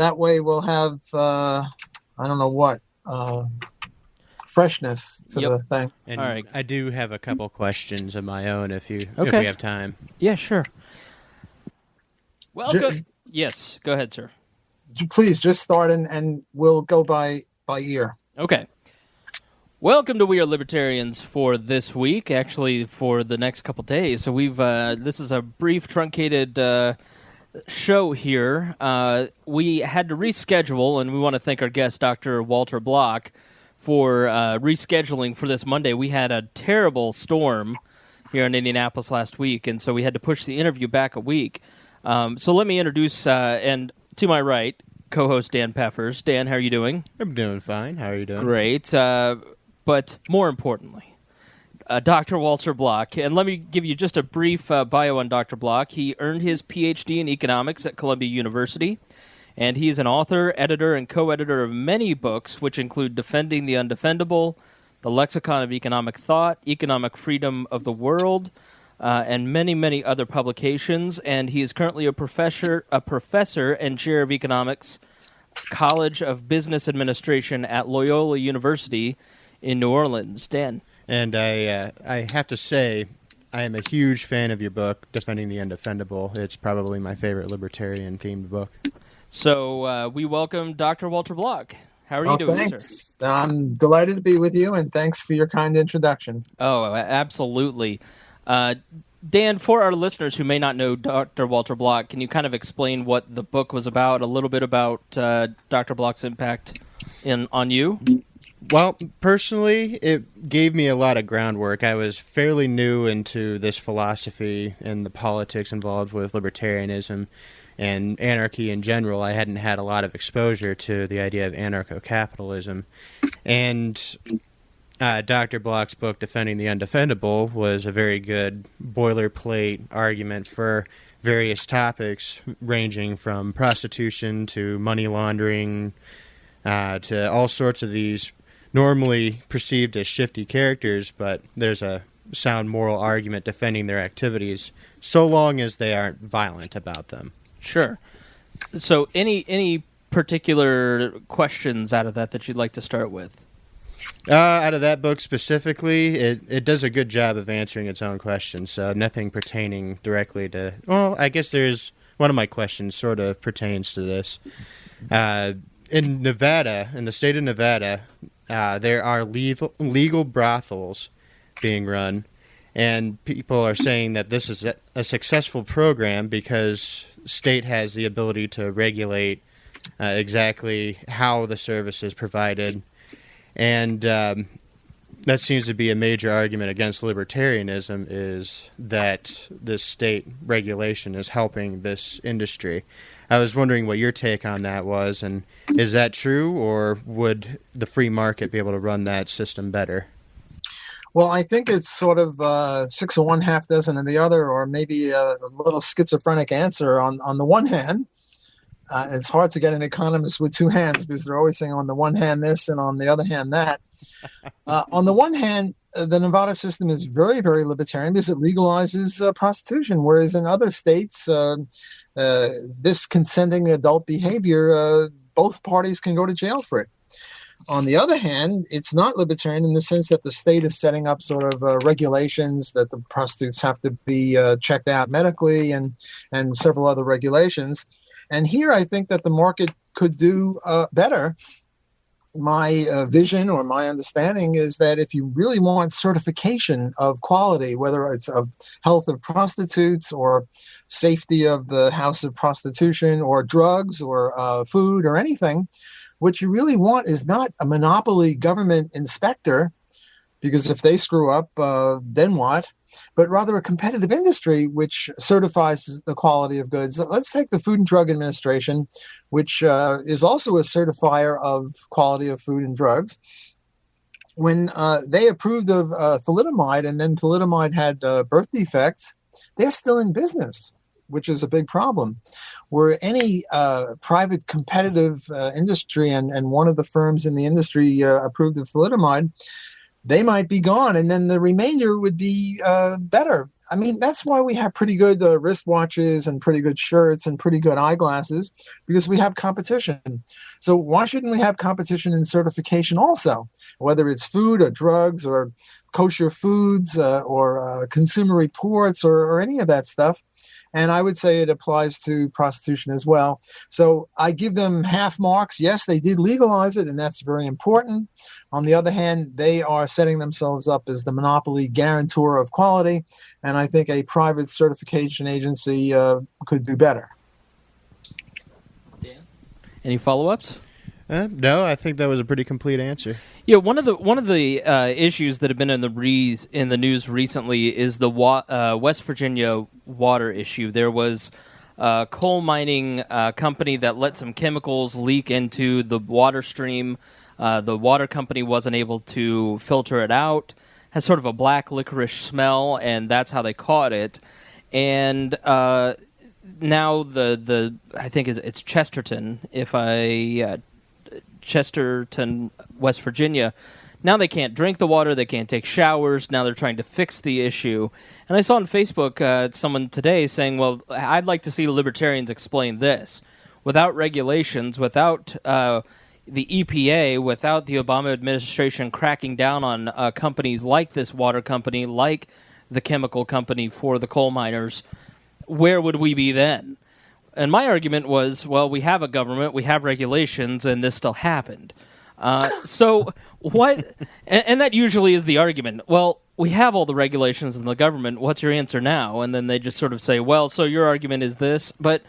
that way we'll have, I don't know what, freshness to the thing. And All right. I do have a couple questions of my own if we have time. Yeah, sure. Welcome. Yes, go ahead, sir. Please just start and we'll go by ear. Okay. Welcome to We Are Libertarians for this week, actually for the next couple days. So we've this is a brief, truncated show here. We had to reschedule, and we want to thank our guest, Dr. Walter Block, for rescheduling for this Monday. We had a terrible storm here in Indianapolis last week, and so we had to push the interview back a week. So let me introduce, and to my right, co-host Dan Peffers. Dan, how are you doing? I'm doing fine. How are you doing? Great. But more importantly, Dr. Walter Block. And let me give you just a brief bio on Dr. Block. He earned his Ph.D. in economics at Columbia University, and he is an author, editor, and co-editor of many books, which include Defending the Undefendable, The Lexicon of Economic Thought, Economic Freedom of the World, and many, many other publications. And he is currently a professor and chair of economics, College of Business Administration at Loyola University in New Orleans. Dan. And I have to say, I am a huge fan of your book, Defending the Undefendable. It's probably my favorite libertarian-themed book. So we welcome Dr. Walter Block. How are you doing, thanks. sir? I'm delighted to be with you, and thanks for your kind introduction. Oh, absolutely. Dan, for our listeners who may not know Dr. Walter Block, can you kind of explain what the book was about, a little bit about Dr. Block's impact on you? Well, personally, it gave me a lot of groundwork. I was fairly new into this philosophy and the politics involved with libertarianism and anarchy in general. I hadn't had a lot of exposure to the idea of anarcho-capitalism. And Dr. Block's book, Defending the Undefendable, was a very good boilerplate argument for various topics ranging from prostitution to money laundering to all sorts of these normally perceived as shifty characters, but there's a sound moral argument defending their activities so long as they aren't violent about them. Sure. So any particular questions out of that you'd like to start with? Out of that book specifically, it does a good job of answering its own questions, so nothing pertaining directly to... Well, I guess there's... One of my questions sort of pertains to this. In Nevada, in the state of Nevada, there are legal brothels being run, and people are saying that this is a successful program because the state has the ability to regulate exactly how the service is provided. And that seems to be a major argument against libertarianism, is that this state regulation is helping this industry. I was wondering what your take on that was, and is that true, or would the free market be able to run that system better? Well, I think it's sort of 6 of one, half dozen of the other, or maybe a little schizophrenic answer. On the one hand, it's hard to get an economist with two hands because they're always saying on the one hand this and on the other hand that. On the one hand, the Nevada system is very, very libertarian because it legalizes prostitution, whereas in other states, this consenting adult behavior, both parties can go to jail for it. On the other hand, it's not libertarian in the sense that the state is setting up sort of regulations that the prostitutes have to be checked out medically and several other regulations. And here I think that the market could do better. My vision or my understanding is that if you really want certification of quality, whether it's of health of prostitutes or safety of the house of prostitution or drugs or food or anything, what you really want is not a monopoly government inspector, because if they screw up, then what? But rather a competitive industry which certifies the quality of goods. Let's take the Food and Drug Administration, which is also a certifier of quality of food and drugs. When they approved of thalidomide, and then thalidomide had birth defects, they're still in business, which is a big problem. Where any private competitive industry, and one of the firms in the industry approved of thalidomide, they might be gone, and then the remainder would be better. I mean, that's why we have pretty good wristwatches and pretty good shirts and pretty good eyeglasses, because we have competition. So why shouldn't we have competition in certification also, whether it's food or drugs or kosher foods or consumer reports or any of that stuff? And I would say it applies to prostitution as well. So I give them half marks. Yes, they did legalize it, and that's very important. On the other hand, they are setting themselves up as the monopoly guarantor of quality, and I think a private certification agency could do better. Dan, any follow-ups? No, I think that was a pretty complete answer. Yeah, one of the issues that have been in the news recently is the West Virginia water issue. There was a coal mining company that let some chemicals leak into the water stream. The water company wasn't able to filter it out. Has sort of a black licorice smell, and that's how they caught it. And now the I think it's Chesterton, Chesterton, West Virginia. Now they can't drink the water, they can't take showers. Now they're trying to fix the issue. And I saw on Facebook someone today saying, well, I'd like to see the Libertarians explain this. Without regulations, without the EPA, without the Obama administration cracking down on companies like this water company, like the chemical company for the coal miners, where would we be then? And my argument was, well, we have a government, we have regulations, and this still happened. So what? And that usually is the argument. Well, we have all the regulations in the government. What's your answer now? And then they just sort of say, well, so your argument is this. But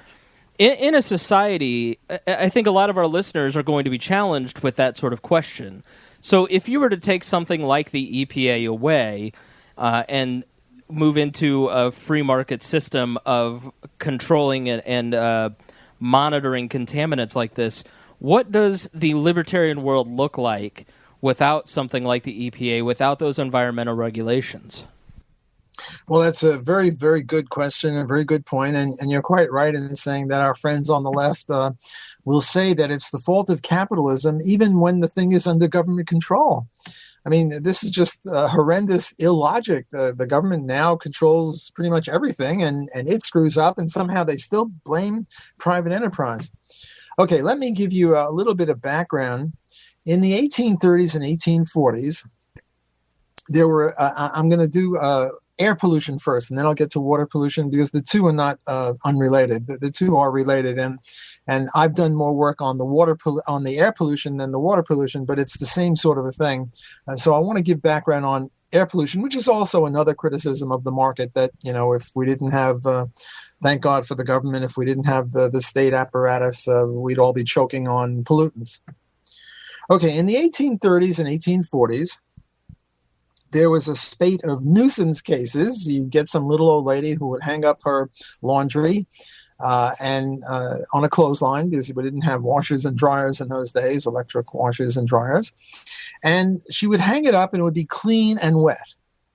in a society, I think a lot of our listeners are going to be challenged with that sort of question. So if you were to take something like the EPA away and move into a free market system of controlling and monitoring contaminants like this, what does the libertarian world look like without something like the EPA, without those environmental regulations? Well, that's a very, very good question, a very good point. And you're quite right in saying that our friends on the left will say that it's the fault of capitalism, even when the thing is under government control. I mean, this is just horrendous illogic. The government now controls pretty much everything, and it screws up, and somehow they still blame private enterprise. Okay, let me give you a little bit of background. In the 1830s and 1840s, there were, I'm going to do air pollution first, and then I'll get to water pollution, because the two are not unrelated. The two are related, and I've done more work on the air pollution than the water pollution, but it's the same sort of a thing. So I want to give background on air pollution, which is also another criticism of the market, that, you know, if we didn't have, thank God for the government, if we didn't have the state apparatus, we'd all be choking on pollutants. Okay, in the 1830s and 1840s, there was a spate of nuisance cases. You get some little old lady who would hang up her laundry and on a clothesline, because we didn't have washers and dryers in those days, electric washers and dryers. And she would hang it up and it would be clean and wet.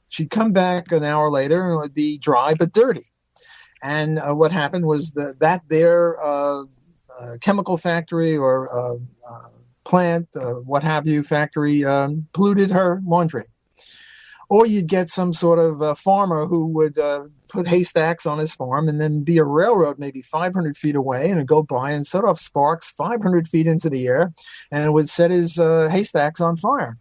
She'd come back an hour later and it would be dry but dirty. And what happened was that their chemical factory or plant, what have you, factory polluted her laundry. Or you'd get some sort of farmer who would put haystacks on his farm, and then be a railroad maybe 500 feet away, and it'd go by and set off sparks 500 feet into the air, and it would set his haystacks on fire.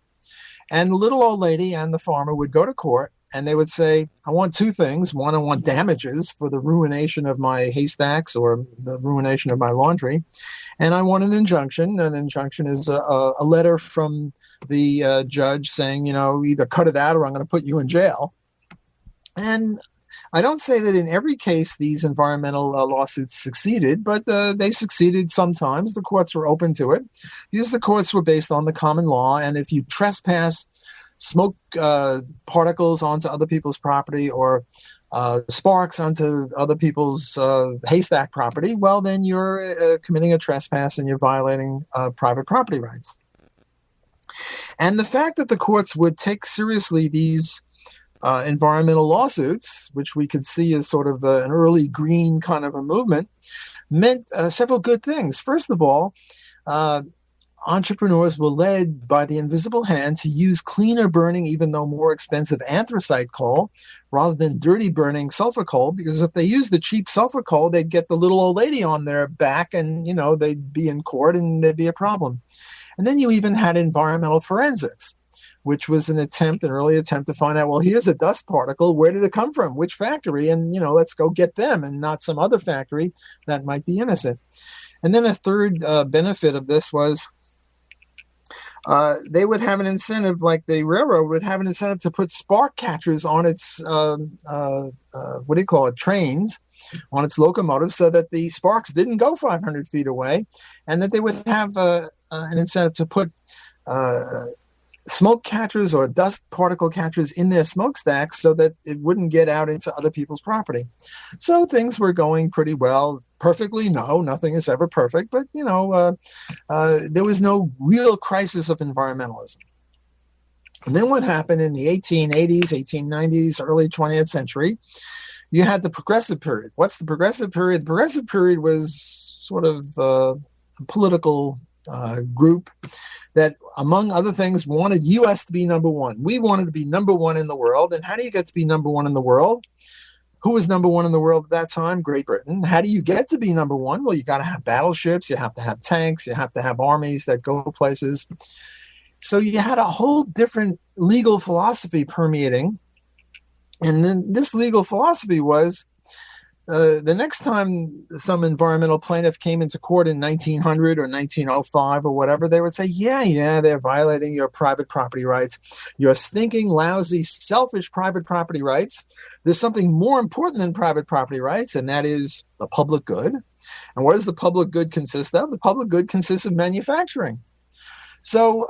And the little old lady and the farmer would go to court, and they would say, I want two things. One, I want damages for the ruination of my haystacks or the ruination of my laundry. And I want an injunction. An injunction is a letter from the judge saying, you know, either cut it out or I'm going to put you in jail. And I don't say that in every case these environmental lawsuits succeeded, but they succeeded sometimes. The courts were open to it because the courts were based on the common law. And if you trespass smoke particles onto other people's property or sparks onto other people's haystack property, well, then you're committing a trespass and you're violating private property rights. And the fact that the courts would take seriously these environmental lawsuits, which we could see as sort of an early green kind of a movement, meant several good things. First of all, entrepreneurs were led by the invisible hand to use cleaner burning, even though more expensive anthracite coal, rather than dirty burning sulfur coal, because if they used the cheap sulfur coal, they'd get the little old lady on their back and, they'd be in court and there'd be a problem. And then you even had environmental forensics, which was an early attempt to find out, well, here's a dust particle. Where did it come from? Which factory? And, let's go get them and not some other factory that might be innocent. And then a third benefit of this was they would have an incentive, like the railroad would have an incentive to put spark catchers on its, trains, on its locomotives, so that the sparks didn't go 500 feet away, and that they would have an incentive to put smoke catchers or dust particle catchers in their smokestacks so that it wouldn't get out into other people's property. So things were going pretty well. Perfectly, no, nothing is ever perfect, but there was no real crisis of environmentalism. And then what happened in the 1880s, 1890s, early 20th century, you had the progressive period. What's the progressive period? The progressive period was sort of a political group that, among other things, wanted U.S. to be number one. We wanted to be number one in the world. And how do you get to be number one in the world? Who was number one in the world at that time? Great Britain. How do you get to be number one? Well, you got to have battleships. You have to have tanks. You have to have armies that go places. So you had a whole different legal philosophy permeating. And then this legal philosophy was, the next time some environmental plaintiff came into court in 1900 or 1905 or whatever, they would say, yeah, they're violating your private property rights, your stinking, lousy, selfish private property rights. There's something more important than private property rights, and that is the public good. And what does the public good consist of? The public good consists of manufacturing. So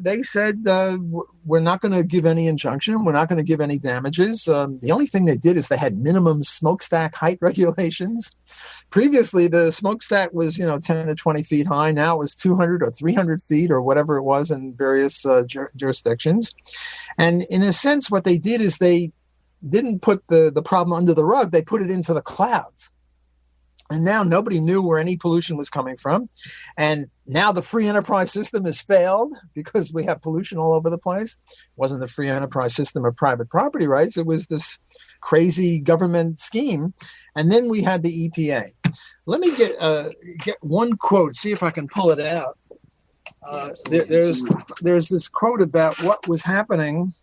they said, we're not going to give any injunction. We're not going to give any damages. The only thing they did is they had minimum smokestack height regulations. Previously, the smokestack was, 10 to 20 feet high. Now it was 200 or 300 feet or whatever it was in various jurisdictions. And in a sense, what they did is they didn't put the problem under the rug. They put it into the clouds. And now nobody knew where any pollution was coming from. And now the free enterprise system has failed because we have pollution all over the place. It wasn't the free enterprise system of private property rights. It was this crazy government scheme. And then we had the EPA. Let me get one quote, see if I can pull it out. There's this quote about what was happening.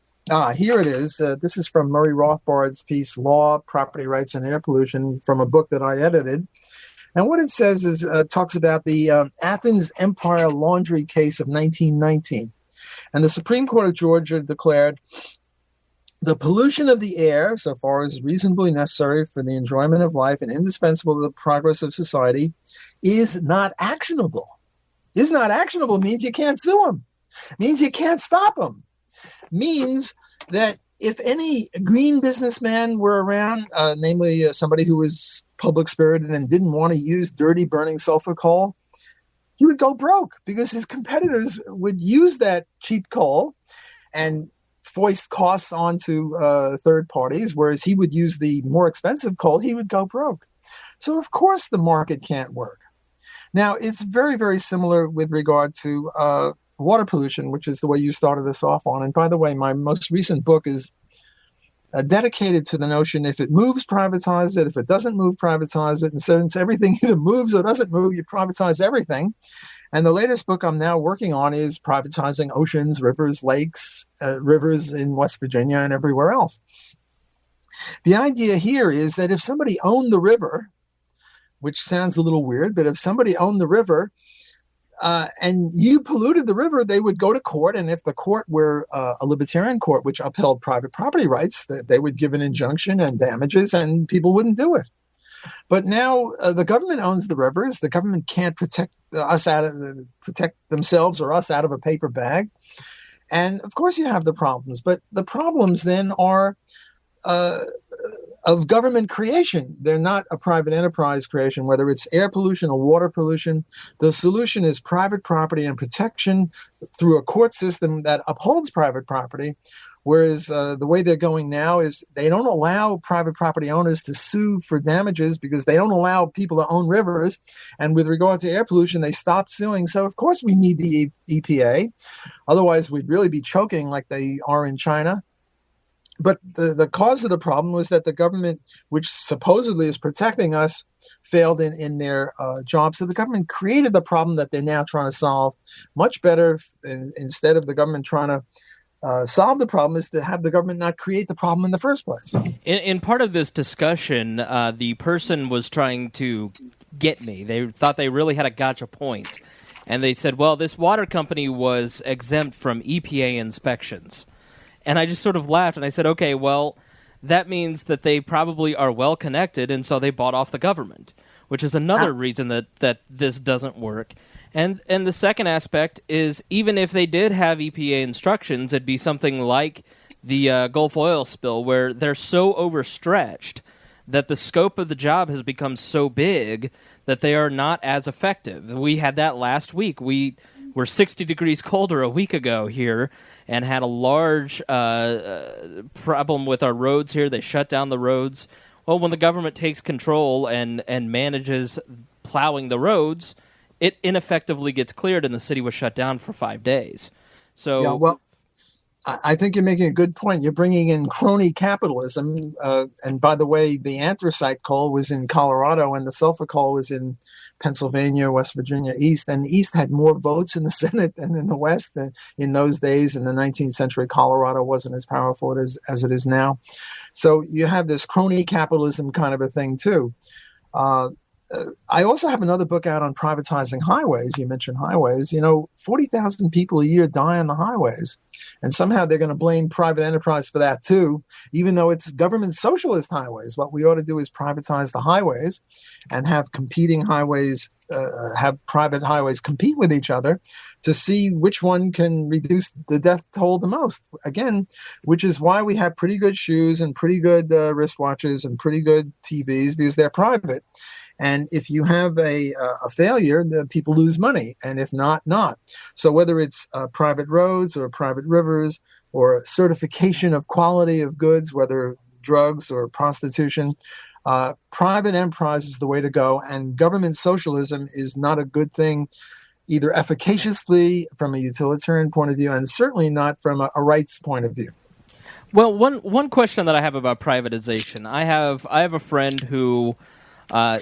Here it is. This is from Murray Rothbard's piece, Law, Property Rights, and Air Pollution, from a book that I edited. And what it says is, talks about the Athens Empire laundry case of 1919. And the Supreme Court of Georgia declared, the pollution of the air, so far as reasonably necessary for the enjoyment of life and indispensable to the progress of society, is not actionable. Is not actionable means you can't sue them. Means you can't stop them. Means that if any green businessman were around, namely somebody who was public-spirited and didn't want to use dirty burning sulfur coal, he would go broke because his competitors would use that cheap coal and foist costs onto third parties, whereas he would use the more expensive coal. He would go broke. So, of course, the market can't work. Now, it's very, very similar with regard to water pollution, which is the way you started this off on. And by the way, my most recent book is dedicated to the notion, if it moves, privatize it. If it doesn't move, privatize it. And since everything either moves or doesn't move, you privatize everything. And the latest book I'm now working on is privatizing oceans, rivers, lakes, rivers in West Virginia and everywhere else. The idea here is that if somebody owned the river, which sounds a little weird, but if somebody owned the river, and you polluted the river, they would go to court. And if the court were a libertarian court, which upheld private property rights, they would give an injunction and damages, and people wouldn't do it. But now the government owns the rivers. The government can't protect themselves or us out of a paper bag. And of course you have the problems. But the problems then are of government creation. They're not a private enterprise creation, whether it's air pollution or water pollution. The solution is private property and protection through a court system that upholds private property, Whereas the way they're going now is they don't allow private property owners to sue for damages because they don't allow people to own rivers. And with regard to air pollution, they stopped suing. So, of course, we need the EPA. Otherwise, we'd really be choking like they are in China. But the cause of the problem was that the government, which supposedly is protecting us, failed in their job. So the government created the problem that they're now trying to solve. Much better, instead of the government trying to solve the problem, is to have the government not create the problem in the first place. In part of this discussion, the person was trying to get me. They thought they really had a gotcha point. And they said, well, this water company was exempt from EPA inspections. And I just sort of laughed, and I said, okay, well, that means that they probably are well connected, and so they bought off the government, which is another reason that this doesn't work. And the second aspect is, even if they did have EPA instructions, it'd be something like the Gulf oil spill, where they're so overstretched that the scope of the job has become so big that they are not as effective. We had that last week. We were 60 degrees colder a week ago here and had a large problem with our roads here. They shut down the roads. Well, when the government takes control and manages plowing the roads, it ineffectively gets cleared, and the city was shut down for 5 days. So, yeah, well, I think you're making a good point. You're bringing in crony capitalism. And by the way, the anthracite coal was in Colorado and the sulfur coal was in Pennsylvania, West Virginia, East. And the East had more votes in the Senate than in the West. In those days, in the 19th century, Colorado wasn't as powerful as it is now. So you have this crony capitalism kind of a thing, too. I also have another book out on privatizing highways. You mentioned highways. 40,000 people a year die on the highways. And somehow they're going to blame private enterprise for that too, even though it's government socialist highways. What we ought to do is privatize the highways and have competing highways, have private highways compete with each other to see which one can reduce the death toll the most. Again, which is why we have pretty good shoes and pretty good wristwatches and pretty good TVs, because they're private. And if you have a failure, the people lose money. And if not, not. So whether it's private roads or private rivers or certification of quality of goods, whether drugs or prostitution, private enterprise is the way to go. And government socialism is not a good thing, either efficaciously from a utilitarian point of view and certainly not from a rights point of view. Well, one question that I have about privatization. I have a friend who...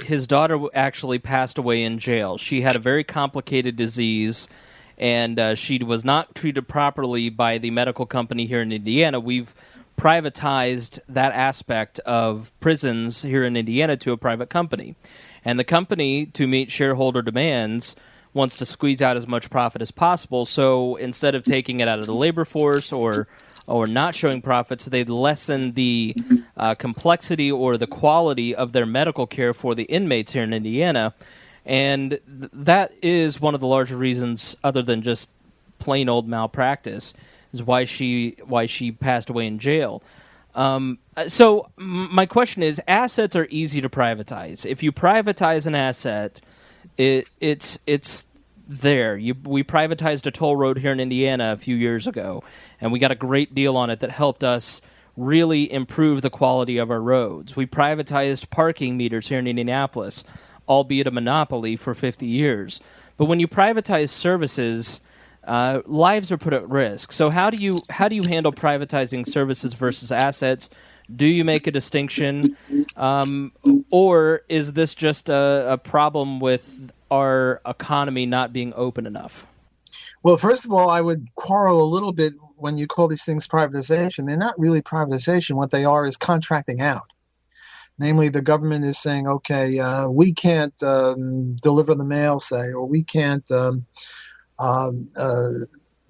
his daughter actually passed away in jail. She had a very complicated disease, and she was not treated properly by the medical company here in Indiana. We've privatized that aspect of prisons here in Indiana to a private company. And the company, to meet shareholder demands, wants to squeeze out as much profit as possible. So instead of taking it out of the labor force or not showing profits, they lessen the complexity or the quality of their medical care for the inmates here in Indiana. And that is one of the larger reasons, other than just plain old malpractice, is why she passed away in jail. So my question is, assets are easy to privatize. If you privatize an asset, it's there. We privatized a toll road here in Indiana a few years ago, and we got a great deal on it that helped us really improve the quality of our roads. We privatized parking meters here in Indianapolis, albeit a monopoly for 50 years. But when you privatize services, lives are put at risk. So how do you handle privatizing services versus assets? Do you make a distinction, or is this just a problem with our economy not being open enough? Well, first of all, I would quarrel a little bit when you call these things privatization. They're not really privatization. What they are is contracting out. Namely, the government is saying, okay, we can't deliver the mail, say, or we can't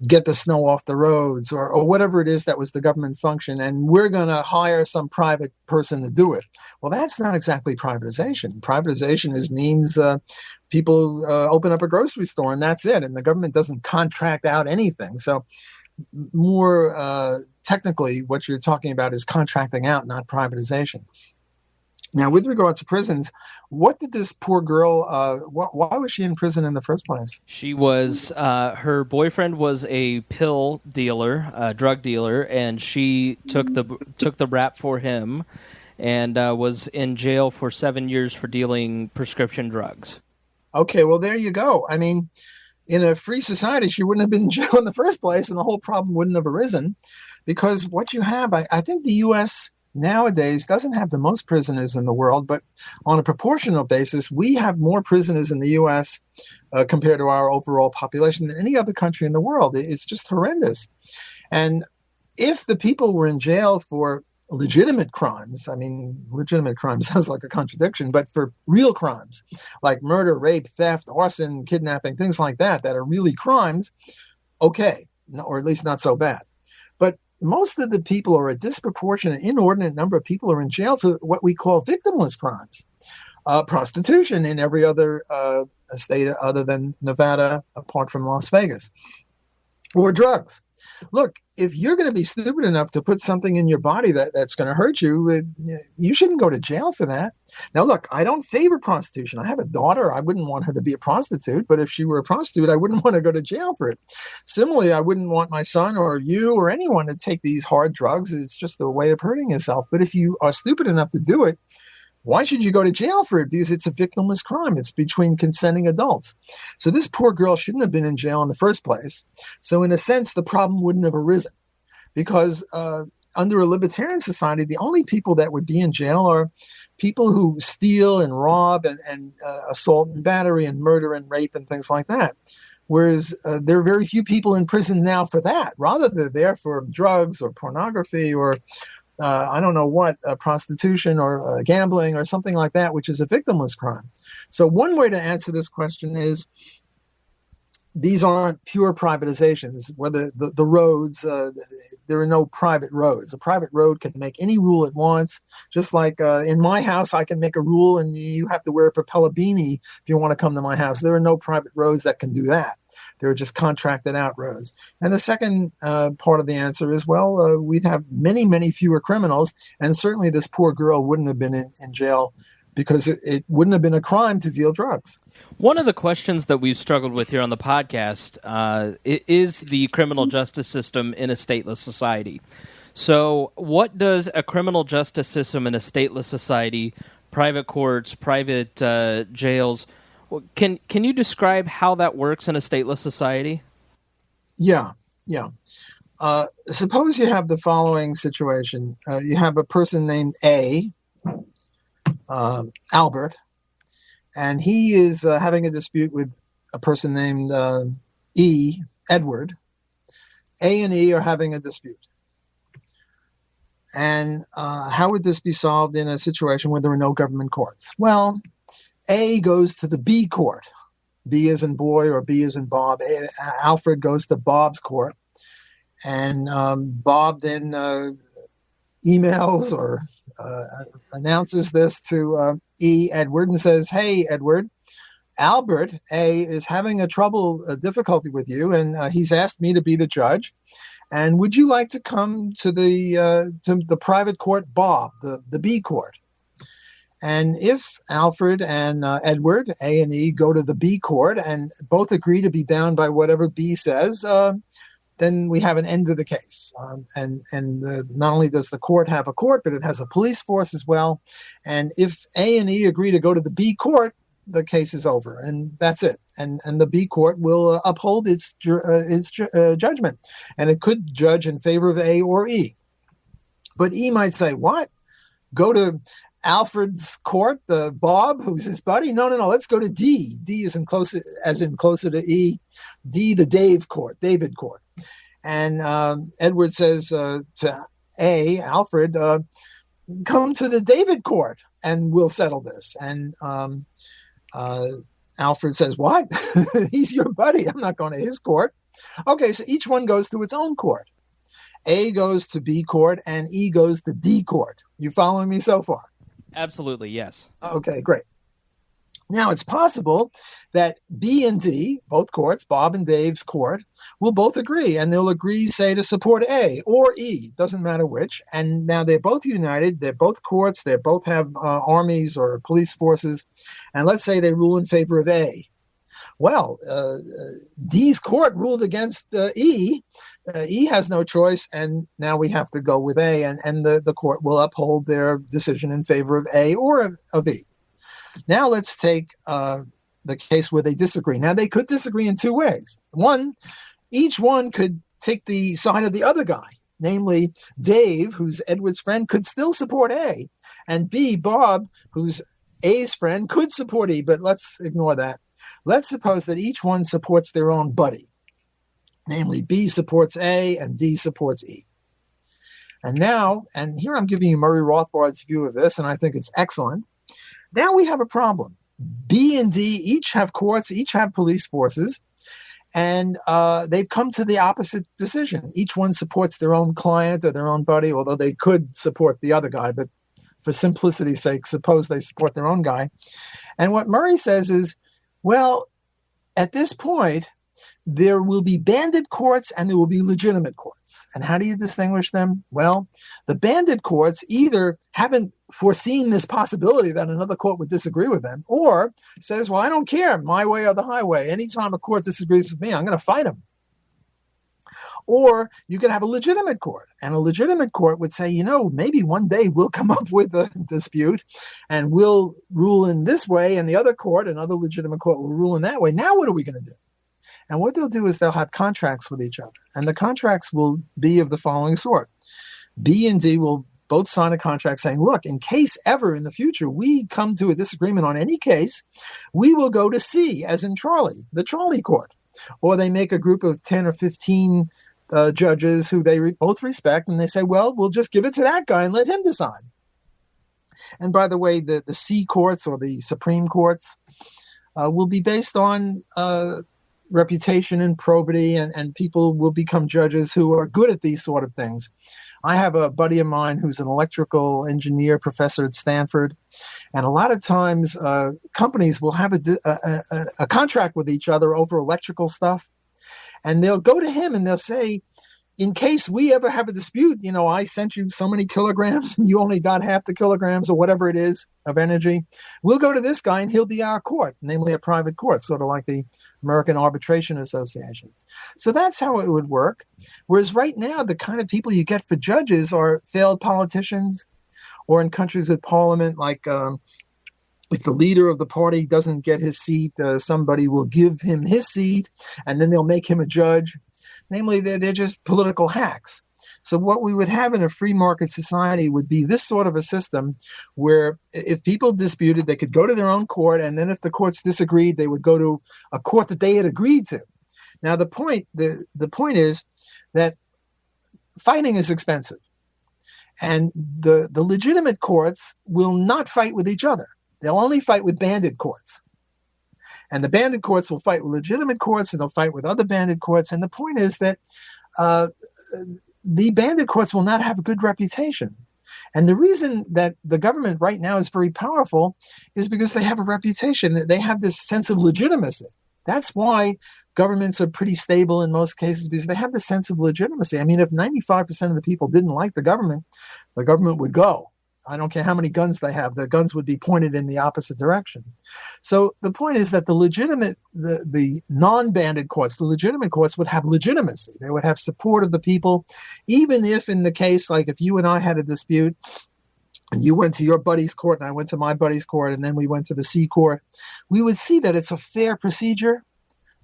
get the snow off the roads, or whatever it is that was the government function, and we're going to hire some private person to do it. Well, that's not exactly privatization. Privatization means people open up a grocery store and that's it, and the government doesn't contract out anything. So more technically, what you're talking about is contracting out, not privatization. Now, with regard to prisons, what did this poor girl, why was she in prison in the first place? She was her boyfriend was a pill dealer, a drug dealer, and she took the rap for him, and was in jail for 7 years for dealing prescription drugs. Okay, well, there you go. I mean, in a free society, she wouldn't have been in jail in the first place, and the whole problem wouldn't have arisen, because what you have, I think the U.S. nowadays doesn't have the most prisoners in the world, but on a proportional basis, we have more prisoners in the U.S. Compared to our overall population than any other country in the world. It's just horrendous. And if the people were in jail for legitimate crimes, I mean, legitimate crime sounds like a contradiction, but for real crimes like murder, rape, theft, arson, kidnapping, things like that, that are really crimes, okay, or at least not so bad. But most of the people, or a disproportionate, inordinate number of people, are in jail for what we call victimless crimes. Prostitution in every other state other than Nevada, apart from Las Vegas, or drugs. Look, if you're going to be stupid enough to put something in your body that's going to hurt you, you shouldn't go to jail for that. Now, look, I don't favor prostitution. I have a daughter. I wouldn't want her to be a prostitute, but if she were a prostitute, I wouldn't want to go to jail for it. Similarly, I wouldn't want my son or you or anyone to take these hard drugs. It's just a way of hurting yourself. But if you are stupid enough to do it, why should you go to jail for it? Because it's a victimless crime. It's between consenting adults. So this poor girl shouldn't have been in jail in the first place. So in a sense, the problem wouldn't have arisen, because under a libertarian society, the only people that would be in jail are people who steal and rob and assault and battery and murder and rape and things like that. Whereas there are very few people in prison now for that. Rather, they're there for drugs or pornography or I don't know what, prostitution or gambling or something like that, which is a victimless crime. So one way to answer this question is these aren't pure privatizations. Whether the roads, there are no private roads. A private road can make any rule it wants. Just like in my house, I can make a rule and you have to wear a propeller beanie if you want to come to my house. There are no private roads that can do that. They're just contracted out roads. And the second part of the answer is, well, we'd have many, many fewer criminals. And certainly this poor girl wouldn't have been in jail because it wouldn't have been a crime to deal drugs. One of the questions that we've struggled with here on the podcast is the criminal justice system in a stateless society. So what does a criminal justice system in a stateless society, private courts, private jails, can you describe how that works in a stateless society? Yeah. Suppose you have the following situation. You have a person named A, Albert, and he is having a dispute with a person named E, Edward. A and E are having a dispute. And how would this be solved in a situation where there are no government courts? Well, A goes to the B court. B as in boy or B as in Bob. Alfred goes to Bob's court. And Bob then emails or announces this to E, Edward, and says, hey, Edward, Albert, A, is having a difficulty with you, and he's asked me to be the judge. And would you like to come to the private court, Bob, the B court? And if Alfred and Edward, A and E, go to the B court and both agree to be bound by whatever B says, then we have an end to the case. And not only does the court have a court, but it has a police force as well. And if A and E agree to go to the B court, the case is over, and that's it. And the B court will uphold its judgment, and it could judge in favor of A or E. But E might say, "What? Go to Alfred's court, Bob, who's his buddy? No. Let's go to D. D is closer to E. D, the David court." And Edward says to A, Alfred, "Come to the David court, and we'll settle this." And Alfred says, "What? He's your buddy. I'm not going to his court." Okay, so each one goes to its own court. A goes to B court, and E goes to D court. You following me so far? Absolutely, yes. Okay, great. Now, it's possible that B and D, both courts, Bob and Dave's court, will both agree, and they'll agree, say, to support A or E, doesn't matter which. And now they're both united, they're both courts, they both have armies or police forces, and let's say they rule in favor of A. Well, D's court ruled against E. E has no choice, and now we have to go with A, and the court will uphold their decision in favor of A or of E. Now let's take the case where they disagree. Now, they could disagree in two ways. One, each one could take the side of the other guy. Namely, Dave, who's Edward's friend, could still support A. And B, Bob, who's A's friend, could support E. But let's ignore that. Let's suppose that each one supports their own buddy. Namely, B supports A and D supports E. And now, and here I'm giving you Murray Rothbard's view of this, and I think it's excellent. Now we have a problem. B and D each have courts, each have police forces, and they've come to the opposite decision. Each one supports their own client or their own buddy, although they could support the other guy, but for simplicity's sake, suppose they support their own guy. And what Murray says is, well, at this point, there will be bandit courts and there will be legitimate courts. And how do you distinguish them? Well, the bandit courts either haven't foreseen this possibility that another court would disagree with them, or says, well, I don't care, my way or the highway. Anytime a court disagrees with me, I'm going to fight them. Or you could have a legitimate court, and a legitimate court would say, maybe one day we'll come up with a dispute and we'll rule in this way, and the other court, another legitimate court, will rule in that way. Now what are we going to do? And what they'll do is they'll have contracts with each other. And the contracts will be of the following sort. B and D will both sign a contract saying, look, in case ever in the future we come to a disagreement on any case, we will go to C, as in Charlie, the Charlie court. Or they make a group of 10 or 15 judges who they both respect, and they say, well, we'll just give it to that guy and let him decide. And by the way, the C courts or the Supreme Courts will be based on reputation and probity, and people will become judges who are good at these sort of things. I have a buddy of mine who's an electrical engineer professor at Stanford, and a lot of times companies will have a contract with each other over electrical stuff, and they'll go to him and they'll say, in case we ever have a dispute, I sent you so many kilograms and you only got half the kilograms or whatever it is of energy. We'll go to this guy and he'll be our court, namely a private court, sort of like the American Arbitration Association. So that's how it would work. Whereas right now, the kind of people you get for judges are failed politicians, or in countries with parliament, like if the leader of the party doesn't get his seat, somebody will give him his seat and then they'll make him a judge. Namely, they're just political hacks. So what we would have in a free market society would be this sort of a system where if people disputed, they could go to their own court, and then if the courts disagreed, they would go to a court that they had agreed to. Now, the point is that fighting is expensive, and the legitimate courts will not fight with each other. They'll only fight with bandit courts. And the bandit courts will fight with legitimate courts, and they'll fight with other bandit courts. And the point is that the bandit courts will not have a good reputation. And the reason that the government right now is very powerful is because they have a reputation. They have this sense of legitimacy. That's why governments are pretty stable in most cases, because they have this sense of legitimacy. I mean, if 95% of the people didn't like the government would go. I don't care how many guns they have. The guns would be pointed in the opposite direction. So the point is that the non-banded courts, the legitimate courts, would have legitimacy. They would have support of the people, even if in the case, like if you and I had a dispute, and you went to your buddy's court and I went to my buddy's court, and then we went to the C court, we would see that it's a fair procedure.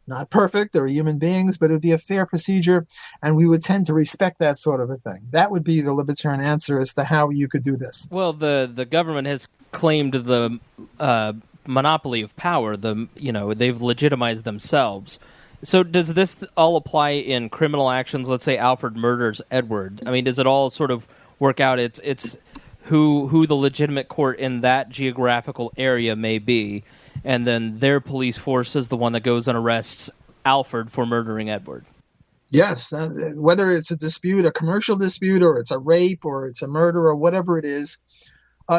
Not perfect, they're human beings, but it would be a fair procedure, and we would tend to respect that sort of a thing. That would be the libertarian answer as to how you could do this. Well, the government has claimed the monopoly of power. They've legitimized themselves. So does this all apply in criminal actions? Let's say Alfred murders Edward. I mean, does it all sort of work out? It's who the legitimate court in that geographical area may be, and then their police force is the one that goes and arrests Alfred for murdering Edward. Yes, whether it's a dispute, a commercial dispute, or it's a rape, or it's a murder, or whatever it is,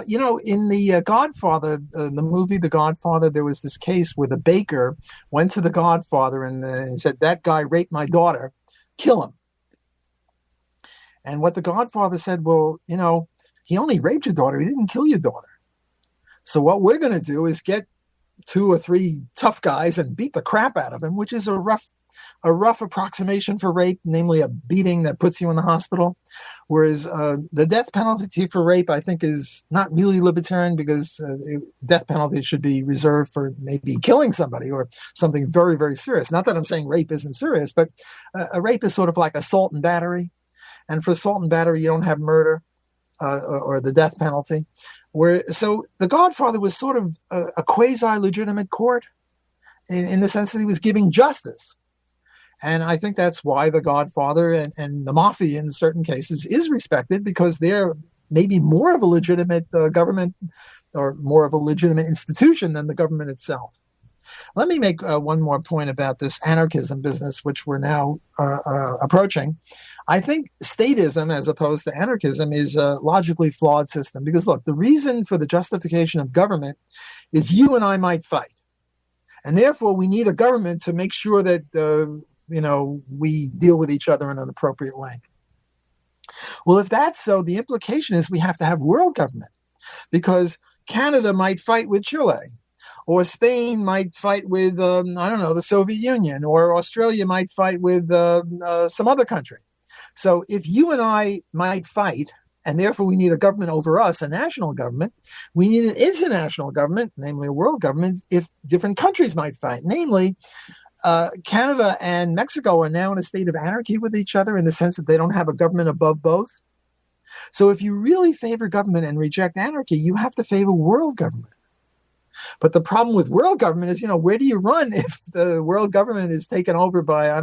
In the Godfather, the movie The Godfather, there was this case where the baker went to the Godfather and said, "That guy raped my daughter, kill him." And what the Godfather said, "Well, he only raped your daughter. He didn't kill your daughter. So what we're going to do is get 2 or 3 tough guys and beat the crap out of him," which is a rough approximation for rape, namely a beating that puts you in the hospital. Whereas the death penalty for rape, I think, is not really libertarian, because death penalty should be reserved for maybe killing somebody or something very, very serious. Not that I'm saying rape isn't serious, but a rape is sort of like assault and battery. And for assault and battery, you don't have murder or the death penalty. So the Godfather was sort of a quasi-legitimate court in the sense that he was giving justice. And I think that's why the Godfather and the Mafia in certain cases is respected, because they're maybe more of a legitimate government or more of a legitimate institution than the government itself. Let me make one more point about this anarchism business, which we're now approaching. I think statism, as opposed to anarchism, is a logically flawed system. Because, look, the reason for the justification of government is you and I might fight. And therefore, we need a government to make sure that, we deal with each other in an appropriate way. Well, if that's so, the implication is we have to have world government, because Canada might fight with Chile, or Spain might fight with, the Soviet Union, or Australia might fight with some other country. So if you and I might fight, and therefore we need a government over us, a national government, we need an international government, namely a world government, if different countries might fight. Namely, Canada and Mexico are now in a state of anarchy with each other in the sense that they don't have a government above both. So if you really favor government and reject anarchy, you have to favor world government. But the problem with world government is, where do you run if the world government is taken over by,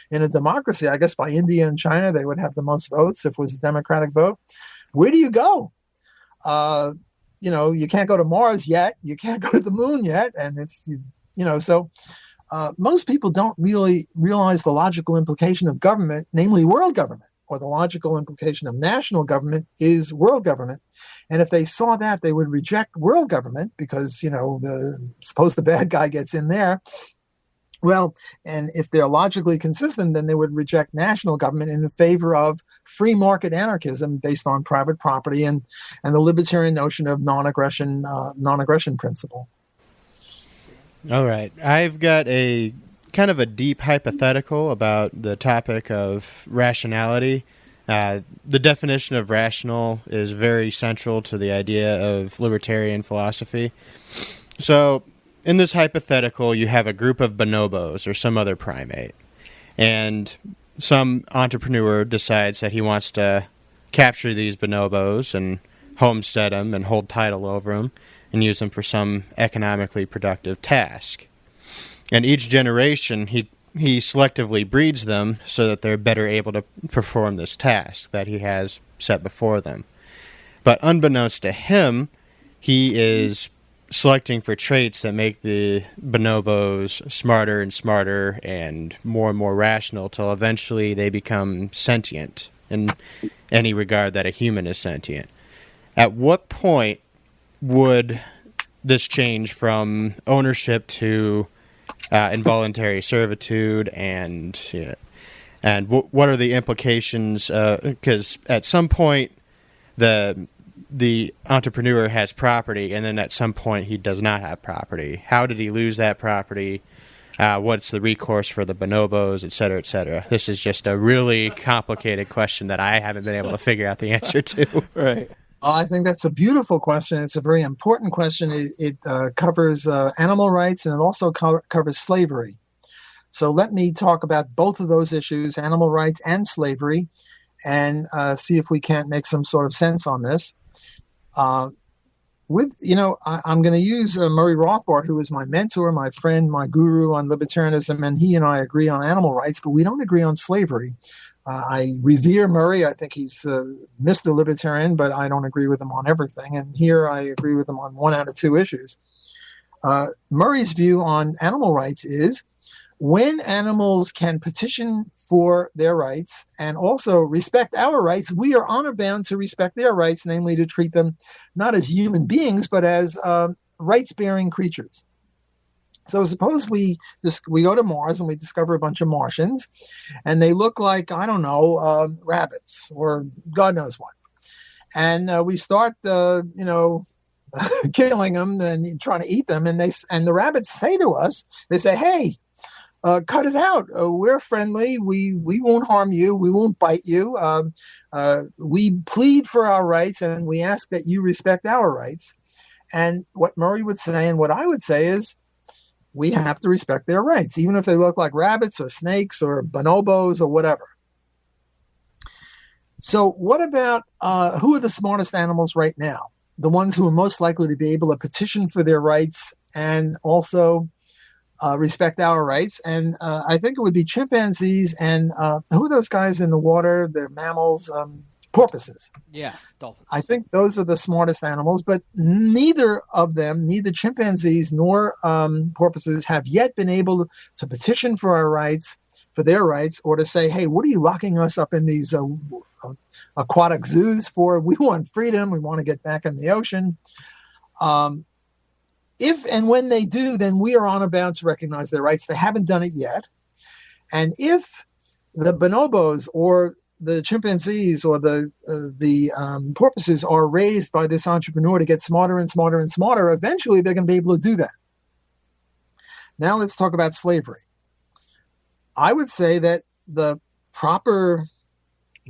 in a democracy, I guess by India and China, they would have the most votes if it was a democratic vote. Where do you go? You can't go to Mars yet. You can't go to the moon yet. And if most people don't really realize the logical implication of government, namely world government, or the logical implication of national government is world government. And if they saw that, they would reject world government because, suppose the bad guy gets in there. Well, and if they're logically consistent, then they would reject national government in favor of free market anarchism based on private property and the libertarian notion of non-aggression principle. All right. I've got a kind of a deep hypothetical about the topic of rationality. The definition of rational is very central to the idea of libertarian philosophy. So, in this hypothetical, you have a group of bonobos or some other primate, and some entrepreneur decides that he wants to capture these bonobos and homestead them and hold title over them and use them for some economically productive task. And each generation, he selectively breeds them so that they're better able to perform this task that he has set before them. But unbeknownst to him, he is selecting for traits that make the bonobos smarter and more rational till eventually they become sentient in any regard that a human is sentient. At what point would this change from ownership to involuntary servitude, and what are the implications? Because at some point, the entrepreneur has property, and then at some point he does not have property. How did he lose that property? What's the recourse for the bonobos, et cetera, et cetera? This is just a really complicated question that I haven't been able to figure out the answer to. Right. I think that's a beautiful question. It's a very important question. It covers animal rights, and it also covers slavery. So let me talk about both of those issues, animal rights and slavery, and see if we can't make some sort of sense on this. I'm going to use Murray Rothbard, who is my mentor, my friend, my guru on libertarianism, and he and I agree on animal rights, but we don't agree on slavery. I revere Murray. I think he's Mr. Libertarian, but I don't agree with him on everything. And here I agree with him on 1 out of 2 issues. Murray's view on animal rights is when animals can petition for their rights and also respect our rights, we are honor bound to respect their rights, namely to treat them not as human beings, but as rights-bearing creatures. So suppose we go to Mars and we discover a bunch of Martians, and they look like, I don't know, rabbits or God knows what. And we start, killing them and trying to eat them. And the rabbits say to us, they say, hey, cut it out. We're friendly. We won't harm you. We won't bite you. We plead for our rights, and we ask that you respect our rights. And what Murray would say and what I would say is, we have to respect their rights, even if they look like rabbits or snakes or bonobos or whatever. So what about who are the smartest animals right now? The ones who are most likely to be able to petition for their rights and also respect our rights. And I think it would be chimpanzees and who are those guys in the water? They're mammals, porpoises. Yeah, dolphins. I think those are the smartest animals, but neither of them, neither chimpanzees nor porpoises have yet been able to petition for our rights, for their rights, or to say, hey, what are you locking us up in these aquatic zoos for? We want freedom. We want to get back in the ocean. If and when they do, then we are honor bound to recognize their rights. They haven't done it yet. And if the bonobos or the chimpanzees or the porpoises are raised by this entrepreneur to get smarter and smarter and smarter, eventually they're going to be able to do that. Now let's talk about slavery. I would say that the proper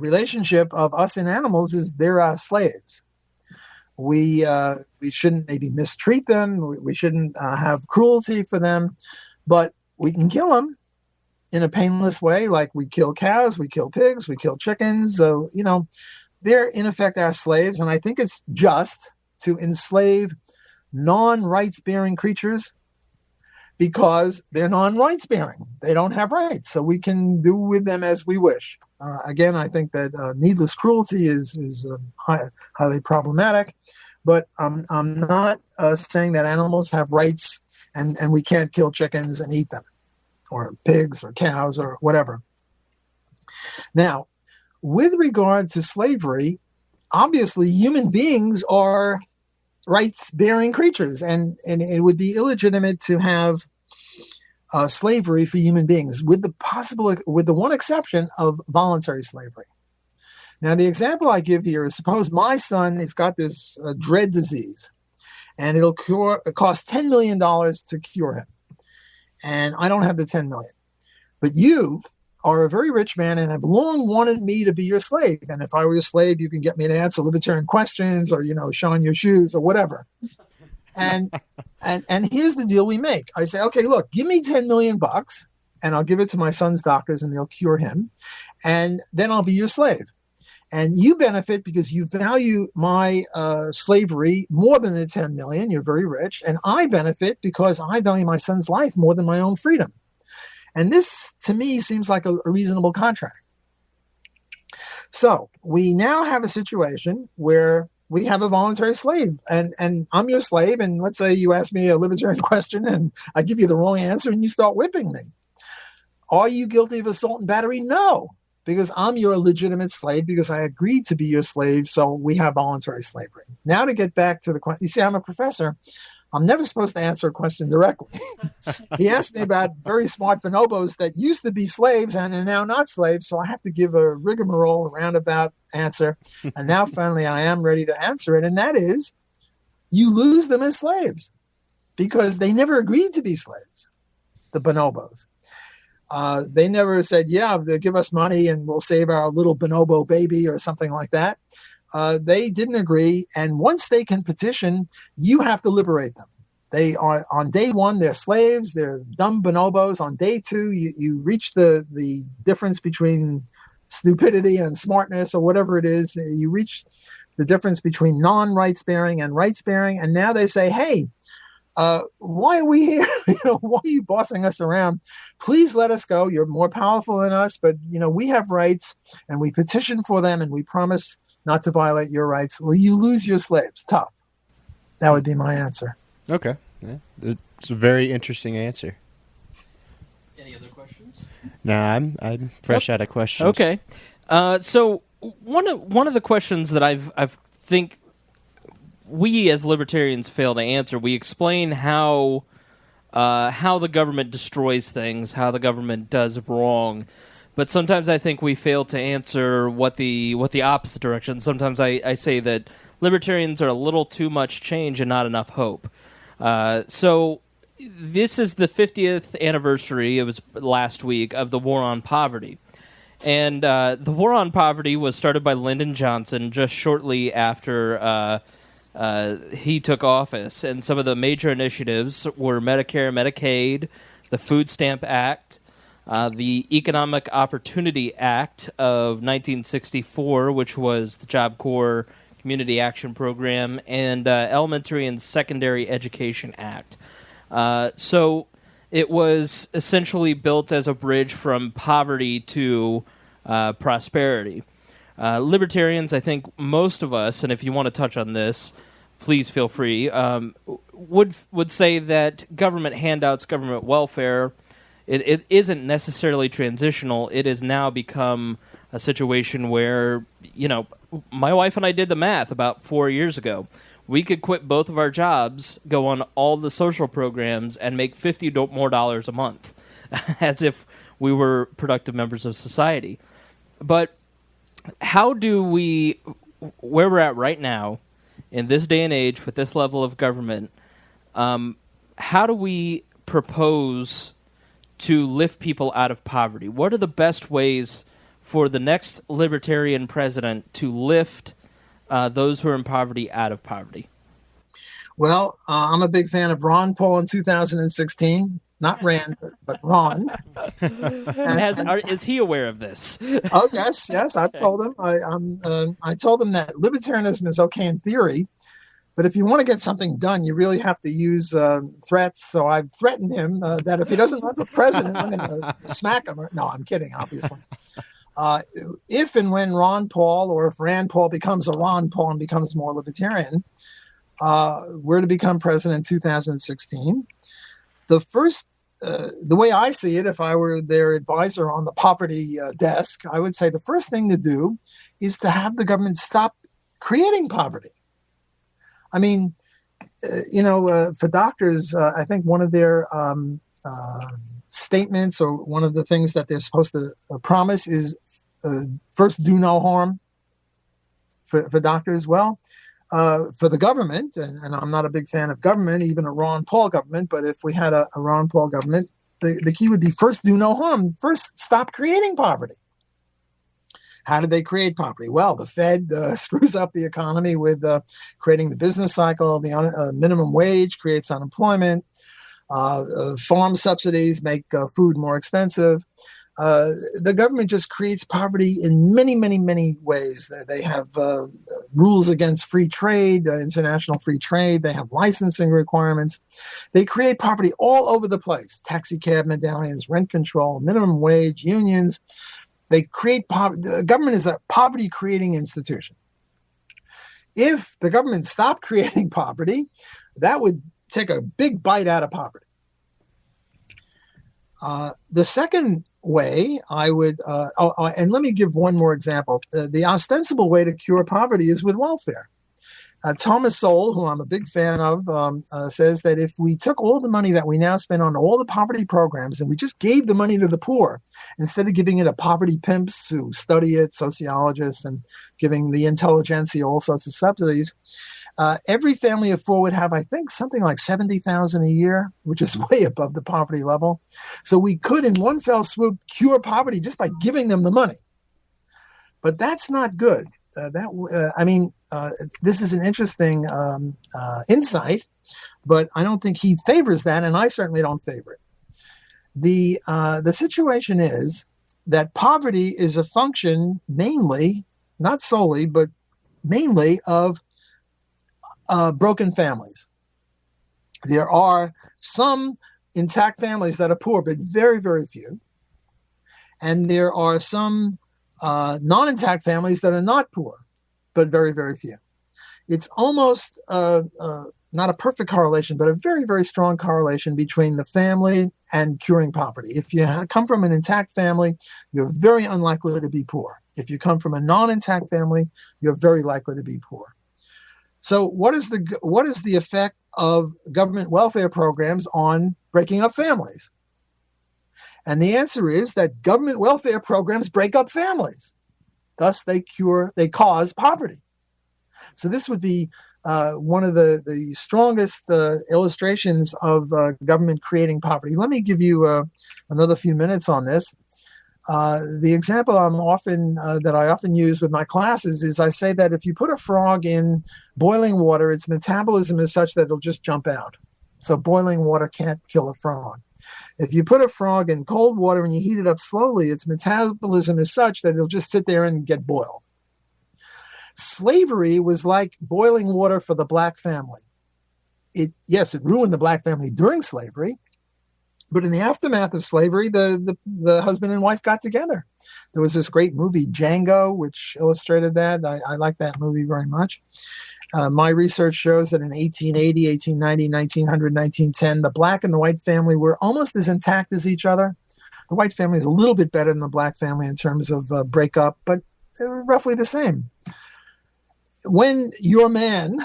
relationship of us and animals is they're our slaves. We shouldn't maybe mistreat them. We shouldn't have cruelty for them, but we can kill them in a painless way, like we kill cows, we kill pigs, we kill chickens. So, they're in effect our slaves. And I think it's just to enslave non-rights bearing creatures because they're non-rights bearing. They don't have rights. So we can do with them as we wish. Again, I think that needless cruelty is highly problematic. But I'm not saying that animals have rights and we can't kill chickens and eat them, or pigs or cows or whatever. Now, with regard to slavery, obviously human beings are rights-bearing creatures, and it would be illegitimate to have slavery for human beings, with the one exception of voluntary slavery. Now, the example I give here is, suppose my son has got this dread disease, and it cost $10 million to cure him. And I don't have the 10 million. But you are a very rich man and have long wanted me to be your slave. And if I were your slave, you can get me to answer libertarian questions or, shine your shoes or whatever. And here's the deal we make. I say, okay, look, give me 10 million bucks and I'll give it to my son's doctors and they'll cure him. And then I'll be your slave. And you benefit because you value my slavery more than the 10 million. You're very rich. And I benefit because I value my son's life more than my own freedom. And this, to me, seems like a reasonable contract. So we now have a situation where we have a voluntary slave. And I'm your slave. And let's say you ask me a libertarian question and I give you the wrong answer and you start whipping me. Are you guilty of assault and battery? No. Because I'm your legitimate slave, because I agreed to be your slave, so we have voluntary slavery. Now to get back to the question, you see, I'm a professor. I'm never supposed to answer a question directly. He asked me about very smart bonobos that used to be slaves and are now not slaves, so I have to give a rigmarole, a roundabout answer. And now finally I am ready to answer it, and that is, you lose them as slaves because they never agreed to be slaves, the bonobos. They never said, yeah, give us money and we'll save our little bonobo baby or something like that. They didn't agree. And once they can petition, you have to liberate them. They are, on day one, they're slaves. They're dumb bonobos. On day two, you reach the difference between stupidity and smartness or whatever it is. You reach the difference between non-rights bearing and rights bearing. And now they say, hey, why are we here? Why are you bossing us around? Please let us go. You're more powerful than us, but we have rights and we petition for them and we promise not to violate your rights. Well, you lose your slaves. Tough. That would be my answer. Okay. Yeah. It's a very interesting answer. Any other Nah, I'm fresh out of questions. Okay. So one of the questions that I think we as libertarians fail to answer, we explain how the government destroys things, how the government does wrong. But sometimes I think we fail to answer what the opposite direction. Sometimes I say that libertarians are a little too much change and not enough hope. So this is the 50th anniversary, it was last week, of the War on Poverty. And the War on Poverty was started by Lyndon Johnson just shortly after he took office. And some of the major initiatives were Medicare, Medicaid, the Food Stamp Act, the Economic Opportunity Act of 1964, which was the Job Corps Community Action Program, and Elementary and Secondary Education Act. So it was essentially built as a bridge from poverty to prosperity. Libertarians, I think most of us, and if you want to touch on this, please feel free, would say that government handouts, government welfare, it isn't necessarily transitional. It has now become a situation where, my wife and I did the math about 4 years ago. We could quit both of our jobs, go on all the social programs, and make $50 more a month, as if we were productive members of society. But how do we, where we're at right now, in this day and age, with this level of government, how do we propose to lift people out of poverty? What are the best ways for the next libertarian president to lift those who are in poverty out of poverty? Well, I'm a big fan of Ron Paul in 2016. Not Rand, but Ron. Is he aware of this? Oh, yes. I've told him. I told him that libertarianism is okay in theory, but if you want to get something done, you really have to use threats. So I've threatened him that if he doesn't run for president, I'm going to smack him. No, I'm kidding, obviously. If and when Ron Paul, or if Rand Paul becomes a Ron Paul and becomes more libertarian, were to become president in 2016, the way I see it, if I were their advisor on the poverty desk, I would say the first thing to do is to have the government stop creating poverty. I mean, for doctors, I think one of their statements, or one of the things that they're supposed to promise, is first, do no harm for doctors. Well, for the government, and I'm not a big fan of government, even a Ron Paul government, but if we had a Ron Paul government, the key would be first, do no harm. First, stop creating poverty. How did they create poverty? Well, the Fed screws up the economy with creating the business cycle. The minimum wage creates unemployment. Farm subsidies make food more expensive. The government just creates poverty in many, many, many ways. They have rules against free trade, international free trade. They have licensing requirements. They create poverty all over the place. Taxi cab medallions, rent control, minimum wage, unions. They create poverty. The government is a poverty-creating institution. If the government stopped creating poverty, that would take a big bite out of poverty. The second way I would, and let me give one more example. The ostensible way to cure poverty is with welfare. Thomas Sowell, who I'm a big fan of, says that if we took all the money that we now spend on all the poverty programs and we just gave the money to the poor, instead of giving it to poverty pimps who study it, sociologists, and giving the intelligentsia all sorts of subsidies, every family of four would have, I think, something like $70,000 a year, which is way above the poverty level. So we could, in one fell swoop, cure poverty just by giving them the money. But that's not good. This is an interesting insight, but I don't think he favors that, and I certainly don't favor it. The situation is that poverty is a function mainly, not solely, but mainly of broken families. There are some intact families that are poor, but very, very few. And there are some non-intact families that are not poor, but very, very few. It's almost the not a perfect correlation, but a very, very strong correlation between the family and curing poverty. If you come from an intact family, you're very unlikely to be poor. If you come from a non-intact family, you're very likely to be poor. So what is the effect of government welfare programs on breaking up families? And the answer is that government welfare programs break up families. Thus, they cause poverty. So this would be one of the strongest illustrations of government creating poverty. Let me give you another few minutes on this. The example that I often use with my classes is I say that if you put a frog in boiling water, its metabolism is such that it'll just jump out. So boiling water can't kill a frog. If you put a frog in cold water and you heat it up slowly, its metabolism is such that it'll just sit there and get boiled. Slavery was like boiling water for the black family. It ruined the black family during slavery, but in the aftermath of slavery, the husband and wife got together. There was this great movie, Django, which illustrated that. I like that movie very much. My research shows that in 1880, 1890, 1900, 1910, the black and the white family were almost as intact as each other. The white family is a little bit better than the black family in terms of breakup, but they were roughly the same. When your man,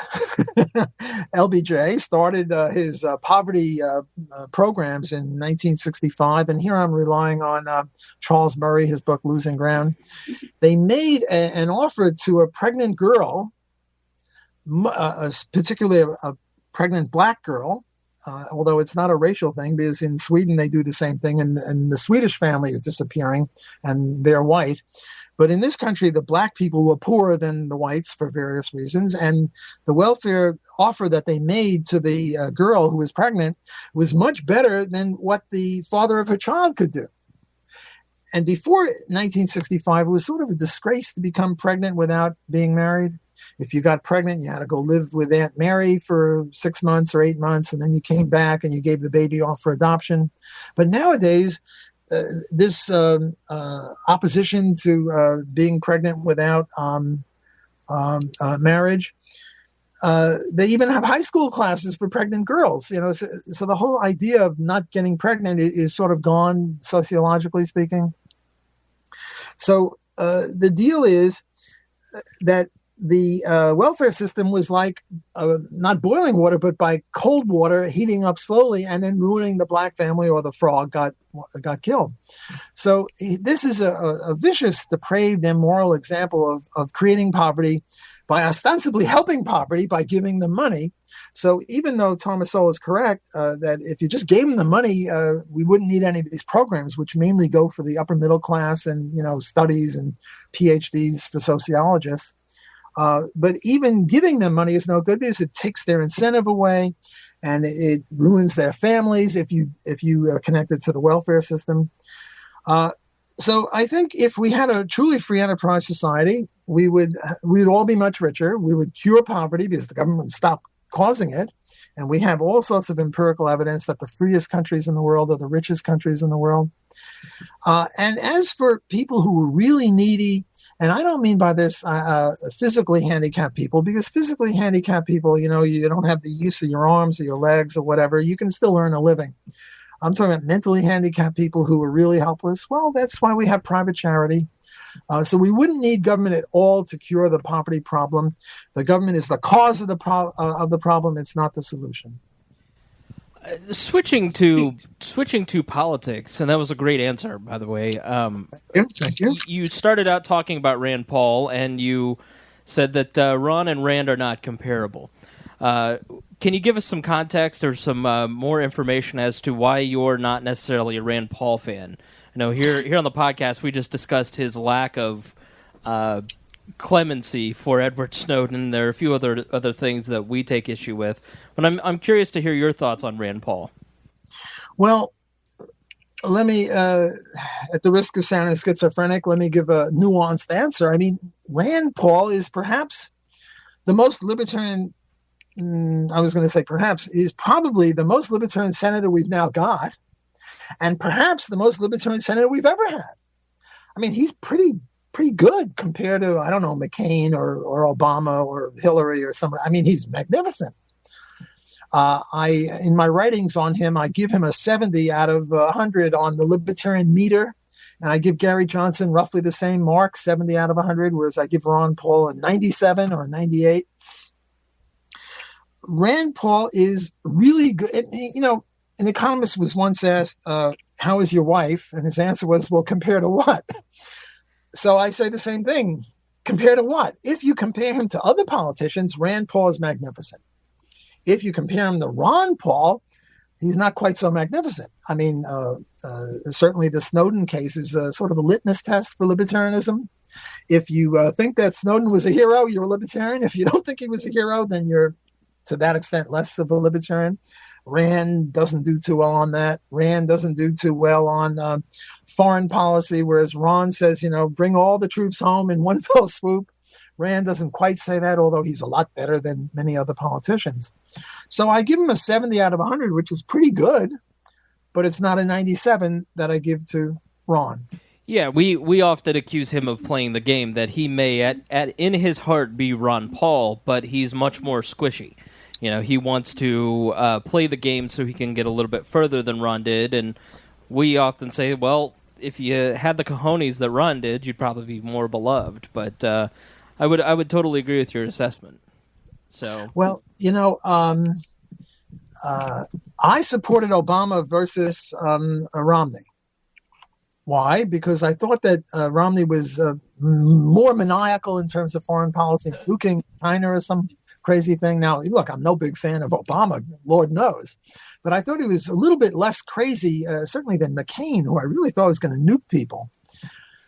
LBJ, started his poverty programs in 1965, and here I'm relying on Charles Murray, his book Losing Ground, they made an offer to a pregnant girl, particularly a pregnant black girl, although it's not a racial thing, because in Sweden they do the same thing, and the Swedish family is disappearing, and they're white. But in this country, the black people were poorer than the whites for various reasons. And the welfare offer that they made to the girl who was pregnant was much better than what the father of her child could do. And before 1965, it was sort of a disgrace to become pregnant without being married. If you got pregnant, you had to go live with Aunt Mary for 6 months or 8 months, and then you came back and you gave the baby off for adoption. But nowadays, this opposition to being pregnant without marriage, they even have high school classes for pregnant girls. So the whole idea of not getting pregnant is sort of gone, sociologically speaking. So the deal is that the welfare system was like not boiling water, but by cold water heating up slowly and then ruining the black family, or the frog got killed. So this is a vicious, depraved, immoral example of creating poverty by ostensibly helping poverty by giving them money. So even though Tomasola is correct that if you just gave them the money, we wouldn't need any of these programs, which mainly go for the upper middle class and studies and PhDs for sociologists. But even giving them money is no good because it takes their incentive away, and it ruins their families if you are connected to the welfare system. So I think if we had a truly free enterprise society, we'd all be much richer. We would cure poverty because the government would stop causing it. And we have all sorts of empirical evidence that the freest countries in the world are the richest countries in the world. And as for people who are really needy, and I don't mean by this physically handicapped people, because physically handicapped people, you don't have the use of your arms or your legs or whatever, you can still earn a living. I'm talking about mentally handicapped people who are really helpless. Well, that's why we have private charity. So we wouldn't need government at all to cure the poverty problem. The government is the cause of the problem. It's not the solution. Switching to politics, and that was a great answer, by the way. Thank you. You started out talking about Rand Paul, and you said that Ron and Rand are not comparable. Can you give us some context or some more information as to why you're not necessarily a Rand Paul fan? I know here on the podcast we just discussed his lack of clemency for Edward Snowden. There are a few other things that we take issue with, but I'm curious to hear your thoughts on Rand Paul. Well, let me, at the risk of sounding schizophrenic, let me give a nuanced answer. I mean, Rand Paul is perhaps the most libertarian. I was going to say perhaps is probably the most libertarian senator we've now got, and perhaps the most libertarian senator we've ever had. I mean, he's pretty good compared to, I don't know, McCain or Obama or Hillary or somebody. I mean, he's magnificent. In my writings on him, I give him a 70 out of 100 on the Libertarian meter. And I give Gary Johnson roughly the same mark, 70 out of 100, whereas I give Ron Paul a 97 or a 98. Rand Paul is really good. An economist was once asked, how is your wife? And his answer was, well, compared to what? So I say the same thing. Compared to what? If you compare him to other politicians, Rand Paul is magnificent. If you compare him to Ron Paul, he's not quite so magnificent. I mean, certainly the Snowden case is sort of a litmus test for libertarianism. If you think that Snowden was a hero, you're a libertarian. If you don't think he was a hero, then you're, to that extent, less of a libertarian. Rand doesn't do too well on that. Rand doesn't do too well on foreign policy, whereas Ron says, bring all the troops home in one fell swoop. Rand doesn't quite say that, although he's a lot better than many other politicians. So I give him a 70 out of 100, which is pretty good, but it's not a 97 that I give to Ron. Yeah, we often accuse him of playing the game that he may, in his heart, be Ron Paul, but he's much more squishy. He wants to play the game so he can get a little bit further than Ron did, and we often say, well, if you had the cojones that Ron did, you'd probably be more beloved. But I would totally agree with your assessment. So well, I supported Obama versus Romney. Why? Because I thought that Romney was more maniacal in terms of foreign policy, nuking China or some crazy thing. Now, look, I'm no big fan of Obama, Lord knows, but I thought he was a little bit less crazy, certainly than McCain, who I really thought was going to nuke people.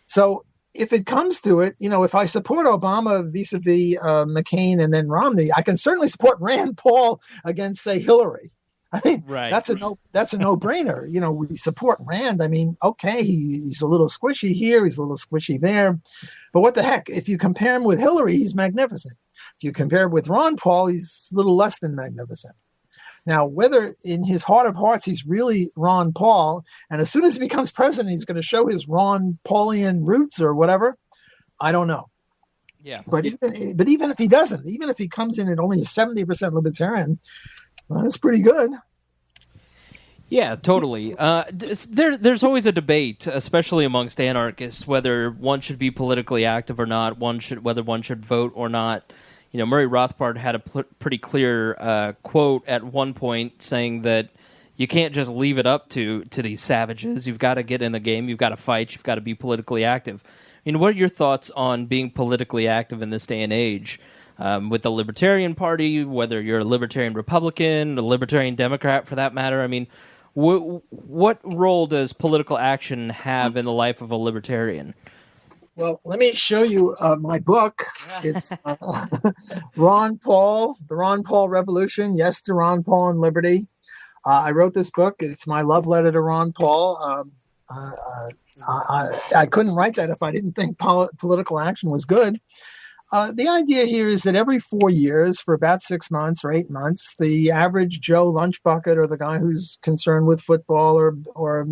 So if it comes to it, if I support Obama vis-a-vis McCain and then Romney, I can certainly support Rand Paul against, say, Hillary. I mean, right. That's a no-brainer. We support Rand. I mean, okay, he's a little squishy here, he's a little squishy there, but what the heck? If you compare him with Hillary, he's magnificent. If you compare him with Ron Paul, he's a little less than magnificent. Now, whether in his heart of hearts he's really Ron Paul, and as soon as he becomes president, he's going to show his Ron Paulian roots or whatever, I don't know. Yeah. But even if he doesn't, even if he comes in at only a 70% libertarian, well, that's pretty good. Yeah, totally. There's always a debate, especially amongst anarchists, whether one should be politically active or not, whether one should vote or not. Murray Rothbard had a pretty clear quote at one point saying that you can't just leave it up to these savages. You've got to get in the game. You've got to fight. You've got to be politically active. What are your thoughts on being politically active in this day and age? With the Libertarian Party, whether you're a Libertarian Republican, a Libertarian Democrat for that matter. I mean, what role does political action have in the life of a Libertarian? Well, let me show you my book. It's Ron Paul, The Ron Paul Revolution, Yes to Ron Paul and Liberty. I wrote this book. It's my love letter to Ron Paul. I couldn't write that if I didn't think political action was good. The idea here is that every 4 years, for about 6 months or 8 months, the average Joe lunch bucket or the guy who's concerned with football or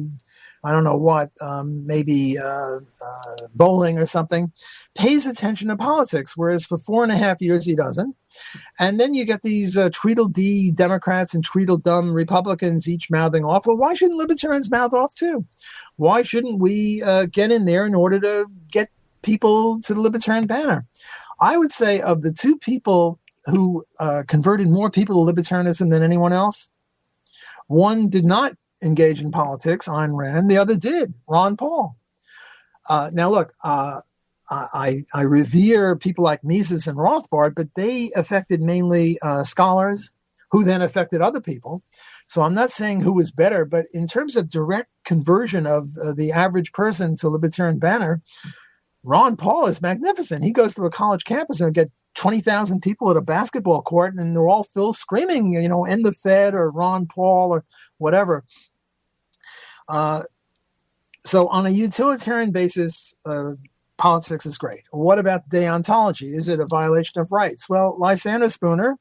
I don't know what, maybe bowling or something, pays attention to politics, whereas for 4.5 years he doesn't. And then you get these Tweedledee Democrats and Tweedledum Republicans each mouthing off. Well, why shouldn't libertarians mouth off too? Why shouldn't we get in there in order to get people to the libertarian banner? I would say of the two people who converted more people to libertarianism than anyone else, one did not engage in politics, Ayn Rand. The other did, Ron Paul. Now, look, I revere people like Mises and Rothbard, but they affected mainly scholars who then affected other people. So I'm not saying who was better, but in terms of direct conversion of the average person to libertarian banner, Ron Paul is magnificent. He goes to a college campus and get 20,000 people at a basketball court, and they're all filled screaming, end the Fed or Ron Paul or whatever. So on a utilitarian basis, politics is great. What about deontology? Is it a violation of rights? Well, Lysander Spooner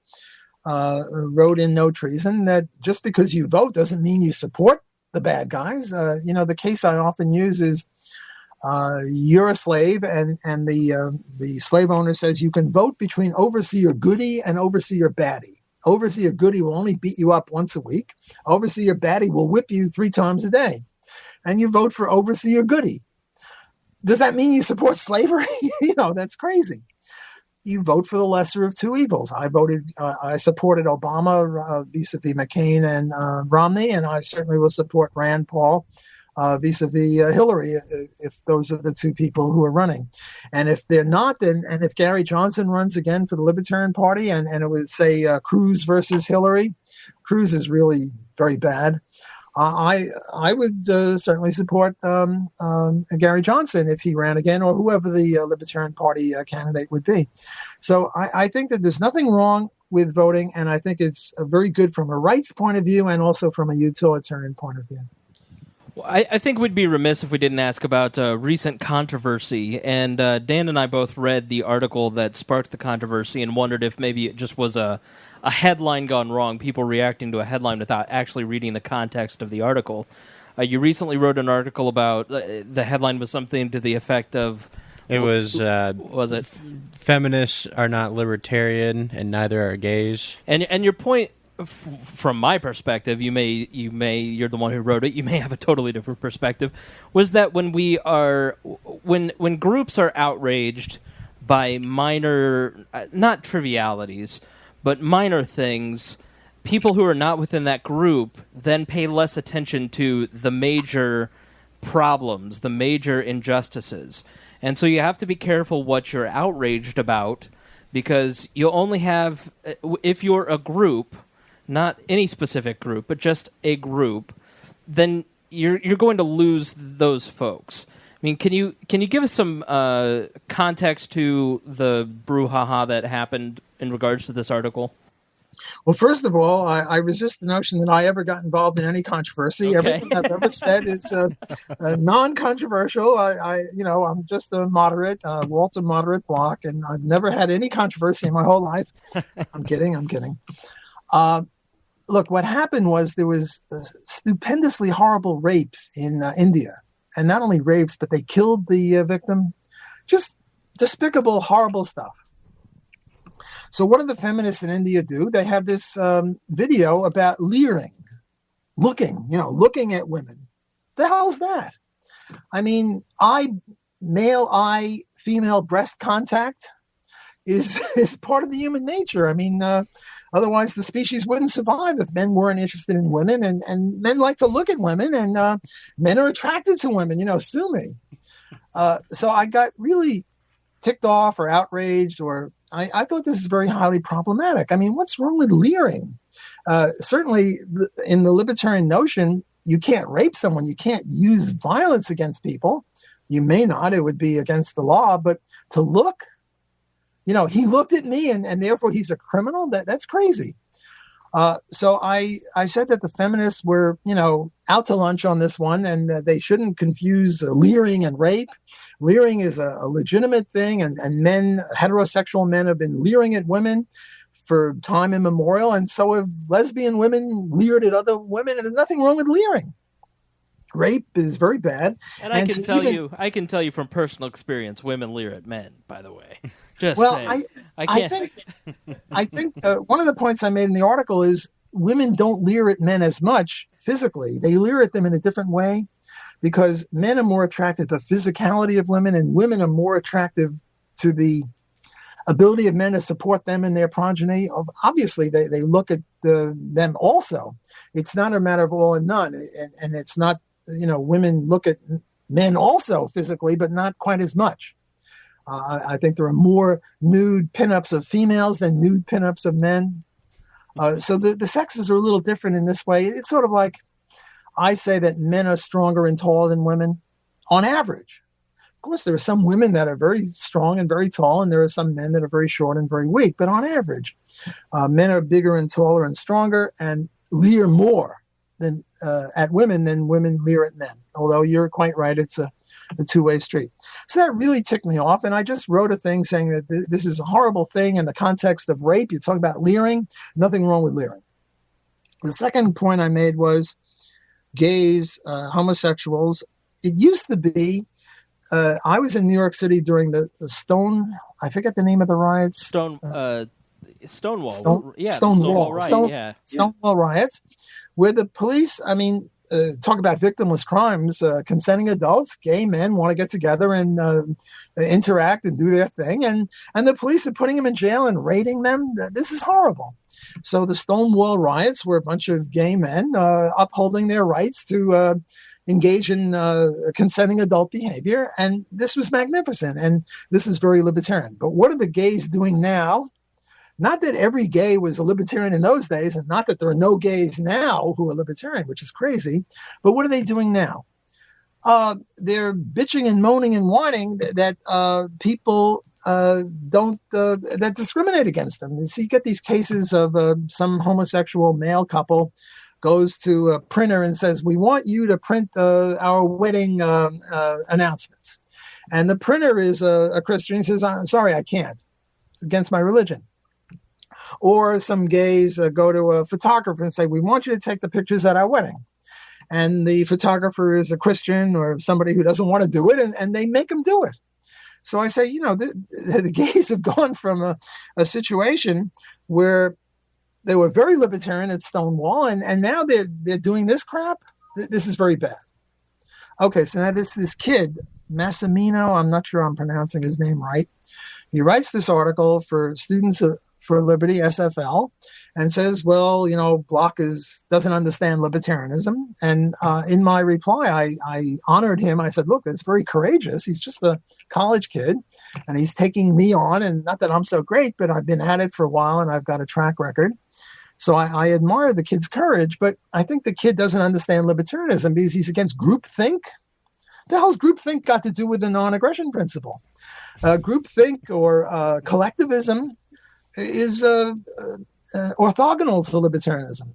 wrote in No Treason that just because you vote doesn't mean you support the bad guys. The case I often use is you're a slave and the slave owner says you can vote between overseer goody and overseer baddie. Overseer Goody will only beat you up once a week. Overseer Batty will whip you 3 times a day. And you vote for Overseer Goody. Does that mean you support slavery? That's crazy. You vote for the lesser of two evils. I supported Obama vis-a-vis McCain and Romney, and I certainly will support Rand Paul vis-a-vis Hillary if those are the two people who are running. And if they're not, and if Gary Johnson runs again for the Libertarian Party and it would say Cruz versus Hillary, Cruz is really very bad. I would certainly support Gary Johnson if he ran again, or whoever the Libertarian Party candidate would be. So I think that there's nothing wrong with voting, and I think it's very good from a rights point of view and also from a utilitarian point of view. Well, I think we'd be remiss if we didn't ask about recent controversy. And Dan and I both read the article that sparked the controversy and wondered if maybe it just was a headline gone wrong, people reacting to a headline without actually reading the context of the article. You recently wrote an article about the headline was something to the effect of... Was it? Feminists are not libertarian and neither are gays. And your point... From my perspective, you're the one who wrote it. You may have a totally different perspective. Was that when groups are outraged by minor, not trivialities, but minor things, people who are not within that group then pay less attention to the major problems, the major injustices, and so you have to be careful what you're outraged about, because you'll only have, if you're a group. Not any specific group, but just a group, then you're going to lose those folks. I mean, can you give us some context to the brouhaha that happened in regards to this article? Well, first of all, I resist the notion that I ever got involved in any controversy. Okay. Everything I've ever said is non-controversial. I'm just a moderate, Walter Moderate Block, and I've never had any controversy in my whole life. I'm kidding. Look, what happened was there was stupendously horrible rapes in India. And not only rapes, but they killed the victim. Just despicable, horrible stuff. So what do the feminists in India do? They have this video about leering, looking at women. The hell's that? I mean, male eye, female breast contact is part of the human nature. I mean, otherwise the species wouldn't survive if men weren't interested in women, and men like to look at women, and men are attracted to women, sue me. So I got really ticked off or outraged, or I thought this is very highly problematic. I mean, what's wrong with leering? Certainly in the libertarian notion, you can't rape someone. You can't use violence against people. You may not, it would be against the law, but to look, he looked at me and therefore he's a criminal. That's crazy. So I said that the feminists were, out to lunch on this one, and that they shouldn't confuse leering and rape. Leering is a legitimate thing, and heterosexual men have been leering at women for time immemorial, and so have lesbian women leered at other women, and there's nothing wrong with leering. Rape is very bad. And I can tell you from personal experience, women leer at men, by the way. I think one of the points I made in the article is women don't leer at men as much physically. They leer at them in a different way, because men are more attracted to the physicality of women, and women are more attractive to the ability of men to support them and their progeny. Obviously, they look at them also. It's not a matter of all and none, and it's not, women look at men also physically, but not quite as much. I think there are more nude pinups of females than nude pinups of men. So the sexes are a little different in this way. It's sort of like I say that men are stronger and taller than women on average. Of course, there are some women that are very strong and very tall, and there are some men that are very short and very weak. But on average, men are bigger and taller and stronger and leer more than at women than women leer at men. Although you're quite right, it's a two-way street. So that really ticked me off, and I just wrote a thing saying that this is a horrible thing in the context of rape. You talk about leering, nothing wrong with leering. The second point I made was gays, homosexuals. It used to be, I was in New York City during the Stone, I forget the name of the riots. Stonewall. Stonewall, Stonewall riot. Yeah. Stonewall riots, where the police, I mean, talk about victimless crimes. Consenting adults, gay men, want to get together and interact and do their thing, and the police are putting them in jail and raiding them. This is horrible. So the Stonewall riots were a bunch of gay men upholding their rights to engage in consenting adult behavior, and this was magnificent, and this is very libertarian. But what are the gays doing now? Not that every gay was a libertarian in those days, and not that there are no gays now who are libertarian, which is crazy, but what are they doing now? They're bitching and moaning and whining that people that discriminate against them. You see, you get these cases of some homosexual male couple goes to a printer and says, "We want you to print our wedding announcements." And the printer is a Christian. He says, "I'm sorry, I can't. It's against my religion." Or some gays go to a photographer and say, "We want you to take the pictures at our wedding." And the photographer is a Christian or somebody who doesn't want to do it, and they make him do it. So I say, the gays have gone from a situation where they were very libertarian at Stonewall, and now they're doing this crap. This is very bad. Okay, so now this kid, Massimino, I'm not sure I'm pronouncing his name right. He writes this article for Students for Liberty, SFL, and says, well, Block doesn't understand libertarianism. And in my reply, I honored him. I said, look, that's very courageous. He's just a college kid, and he's taking me on. And not that I'm so great, but I've been at it for a while, and I've got a track record. So I admire the kid's courage, but I think the kid doesn't understand libertarianism because he's against groupthink. The hell's groupthink got to do with the non-aggression principle? Groupthink or collectivism is orthogonal to libertarianism.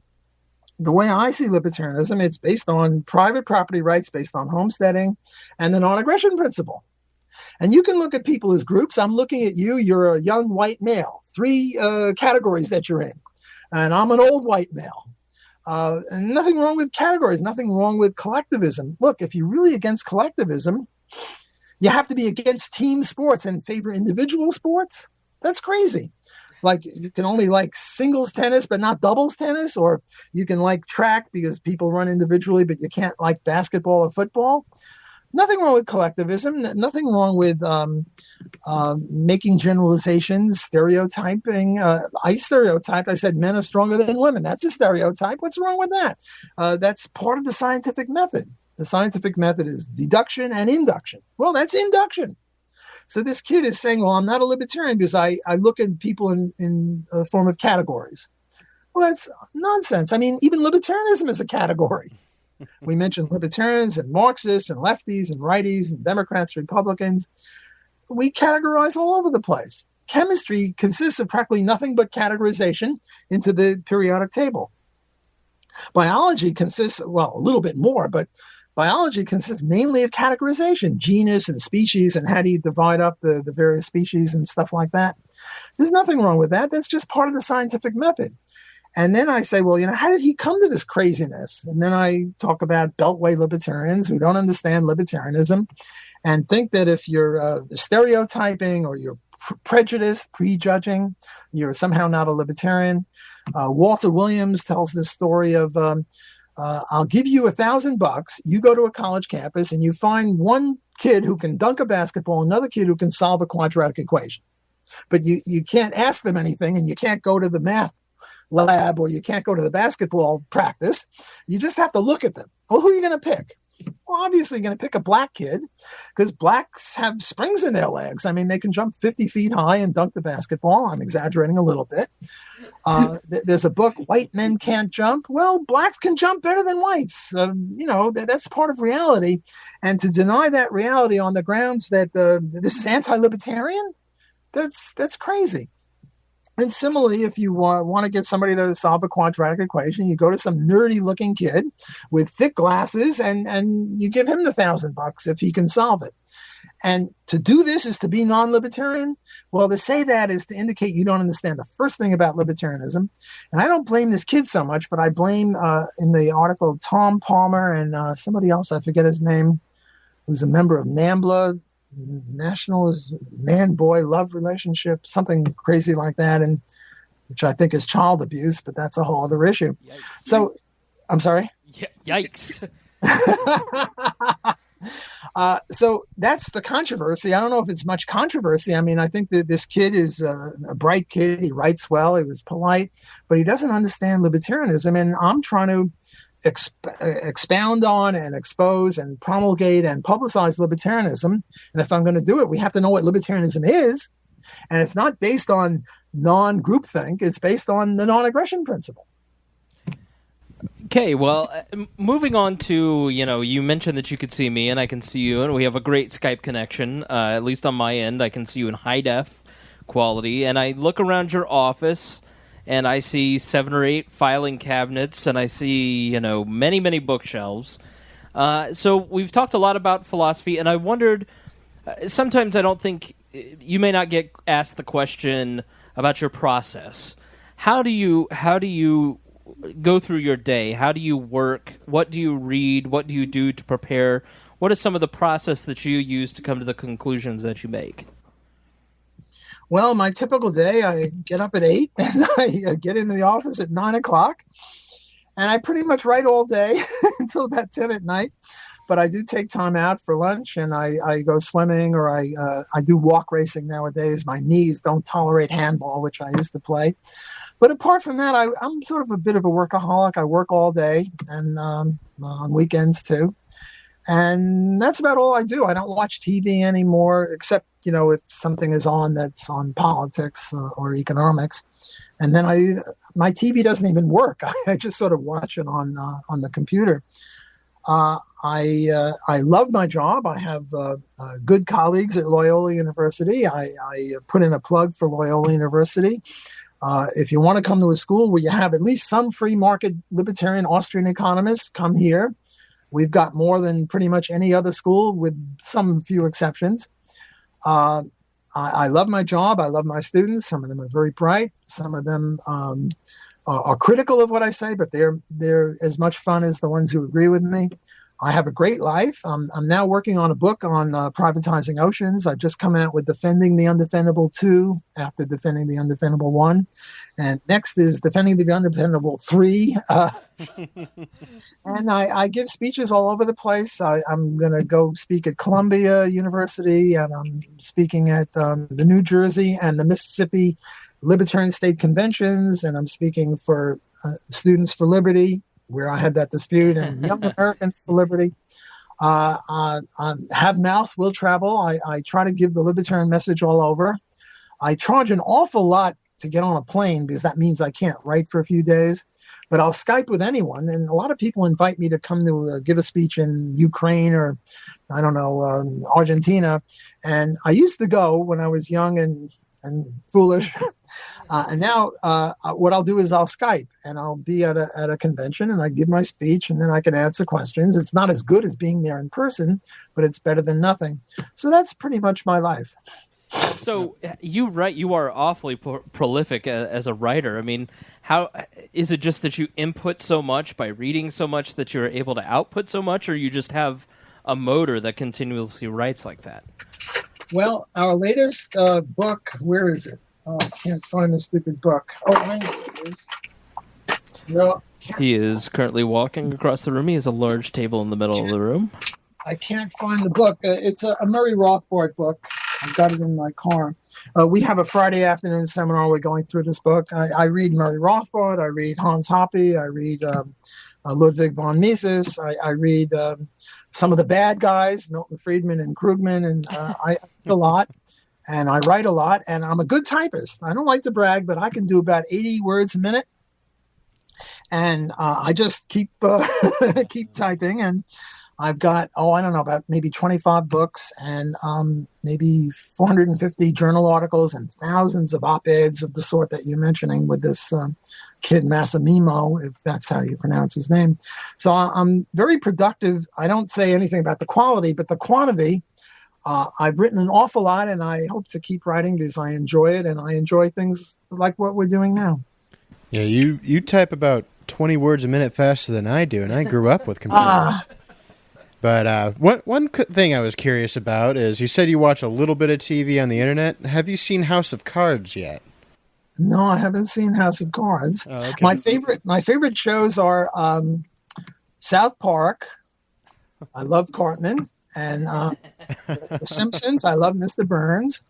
The way I see libertarianism, it's based on private property rights, based on homesteading, and the non-aggression principle. And you can look at people as groups. I'm looking at you. You're a young white male. 3 categories that you're in. And I'm an old white male. And nothing wrong with categories, nothing wrong with collectivism. Look, if you're really against collectivism, you have to be against team sports and favor individual sports. That's crazy. Like you can only like singles tennis, but not doubles tennis, or you can like track because people run individually, but you can't like basketball or football. Nothing wrong with collectivism. Nothing wrong with making generalizations, stereotyping. I stereotyped. I said men are stronger than women. That's a stereotype. What's wrong with that? That's part of the scientific method. The scientific method is deduction and induction. Well, that's induction. So this kid is saying, well, I'm not a libertarian because I look at people in the form of categories. Well, that's nonsense. I mean, even libertarianism is a category. We mentioned libertarians and Marxists and lefties and righties and Democrats, Republicans. We categorize all over the place. Chemistry consists of practically nothing but categorization into the periodic table. Biology consists, well, a little bit more, but biology consists mainly of categorization, genus and species, and how do you divide up the various species and stuff like that. There's nothing wrong with that. That's just part of the scientific method. And then I say, well, how did he come to this craziness? And then I talk about beltway libertarians who don't understand libertarianism and think that if you're stereotyping or you're prejudiced, prejudging, you're somehow not a libertarian. Walter Williams tells this story of, I'll give you $1,000. You go to a college campus and you find one kid who can dunk a basketball, another kid who can solve a quadratic equation. But you can't ask them anything and you can't go to the math lab or you can't go to the basketball practice. You just have to look at them. Well, who are you going to pick? Well, obviously, you're going to pick a black kid because blacks have springs in their legs. I mean, they can jump 50 feet high and dunk the basketball. I'm exaggerating a little bit. There's a book, White Men Can't Jump. Well, blacks can jump better than whites. That's part of reality. And to deny that reality on the grounds that this is anti-libertarian, that's crazy. And similarly, if you want to get somebody to solve a quadratic equation, you go to some nerdy-looking kid with thick glasses, and you give him the $1,000 if he can solve it. And to do this is to be non-libertarian. Well, to say that is to indicate you don't understand the first thing about libertarianism. And I don't blame this kid so much, but I blame in the article Tom Palmer and somebody else, I forget his name, who's a member of NAMBLA, National Man-Boy Love Relationship, something crazy like that. And which I think is child abuse, but that's a whole other issue. Yikes. So, I'm sorry? Yikes. So that's the controversy. I don't know if it's much controversy. I mean, I think that this kid is a bright kid. He writes well. He was polite, but he doesn't understand libertarianism. And I'm trying to expound on and expose and promulgate and publicize libertarianism. And if I'm going to do it, we have to know what libertarianism is. And it's not based on non-groupthink. It's based on the non-aggression principle. Okay, well, moving on to, you mentioned that you could see me and I can see you, and we have a great Skype connection. At least on my end, I can see you in high def quality. And I look around your office and I see 7 or 8 filing cabinets, and I see, many, many bookshelves. So we've talked a lot about philosophy, and I wondered, sometimes I don't think, you may not get asked the question about your process. How do you go through your day? How do you work? What do you read? What do you do to prepare? What is some of the process that you use to come to the conclusions that you make? Well, my typical day, I get up at 8 and I get into the office at 9 o'clock, and I pretty much write all day until about 10 at night. But I do take time out for lunch, and I go swimming, or I do walk racing nowadays. My knees don't tolerate handball, which I used to play. But apart from that, I'm sort of a bit of a workaholic. I work all day and on weekends too. And that's about all I do. I don't watch TV anymore, except, if something is on that's on politics or economics. And then my TV doesn't even work. I just sort of watch it on the computer. I love my job. I have good colleagues at Loyola University. I put in a plug for Loyola University. If you want to come to a school where you have at least some free market libertarian Austrian economists, come here. We've got more than pretty much any other school, with some few exceptions. I love my job. I love my students. Some of them are very bright. Some of them are critical of what I say, but they're as much fun as the ones who agree with me. I have a great life. I'm now working on a book on privatizing oceans. I've just come out with Defending the Undefendable 2 after Defending the Undefendable 1. And next is Defending the Undefendable 3. And I give speeches all over the place. I'm going to go speak at Columbia University, and I'm speaking at the New Jersey and the Mississippi Libertarian State Conventions, and I'm speaking for Students for Liberty, where I had that dispute, and Young Americans for Liberty. Have mouth, will travel. I try to give the libertarian message all over. I charge an awful lot to get on a plane, because that means I can't write for a few days. But I'll Skype with anyone, and a lot of people invite me to come to give a speech in Ukraine or, I don't know, Argentina. And I used to go when I was young and foolish. And now what I'll do is I'll Skype, and I'll be at a convention, and I give my speech, and then I can answer questions. It's not as good as being there in person, but it's better than nothing. So that's pretty much my life. So you write, you are awfully prolific as a writer. I mean, how is it just that you input so much by reading so much that you're able to output so much, or you just have a motor that continuously writes like that? Well, our latest book, where is it? Oh, I can't find the stupid book. Oh, I know it is. No, he is currently walking across the room. He has a large table in the middle of the room. I can't find the book. It's a Murray Rothbard book. I've got it in my car. We have a Friday afternoon seminar. We're going through this book. I read Murray Rothbard. I read Hans Hoppe. I read Ludwig von Mises. I read some of the bad guys, Milton Friedman and Krugman, and I read a lot, and I write a lot, and I'm a good typist. I don't like to brag, but I can do about 80 words a minute, and I just keep keep typing, and I've got, I don't know, about maybe 25 books and maybe 450 journal articles and thousands of op-eds of the sort that you're mentioning with this kid Massimino, if that's how you pronounce his name. So I'm very productive. I don't say anything about the quality, but the quantity. I've written an awful lot, and I hope to keep writing because I enjoy it, and I enjoy things like what we're doing now. Yeah, you type about 20 words a minute faster than I do, and I grew up with computers. But one thing I was curious about is you said you watch a little bit of TV on the internet. Have you seen House of Cards yet? No, I haven't seen House of Cards. Oh, okay. My favorite shows are South Park. I love Cartman, and The Simpsons. I love Mr. Burns,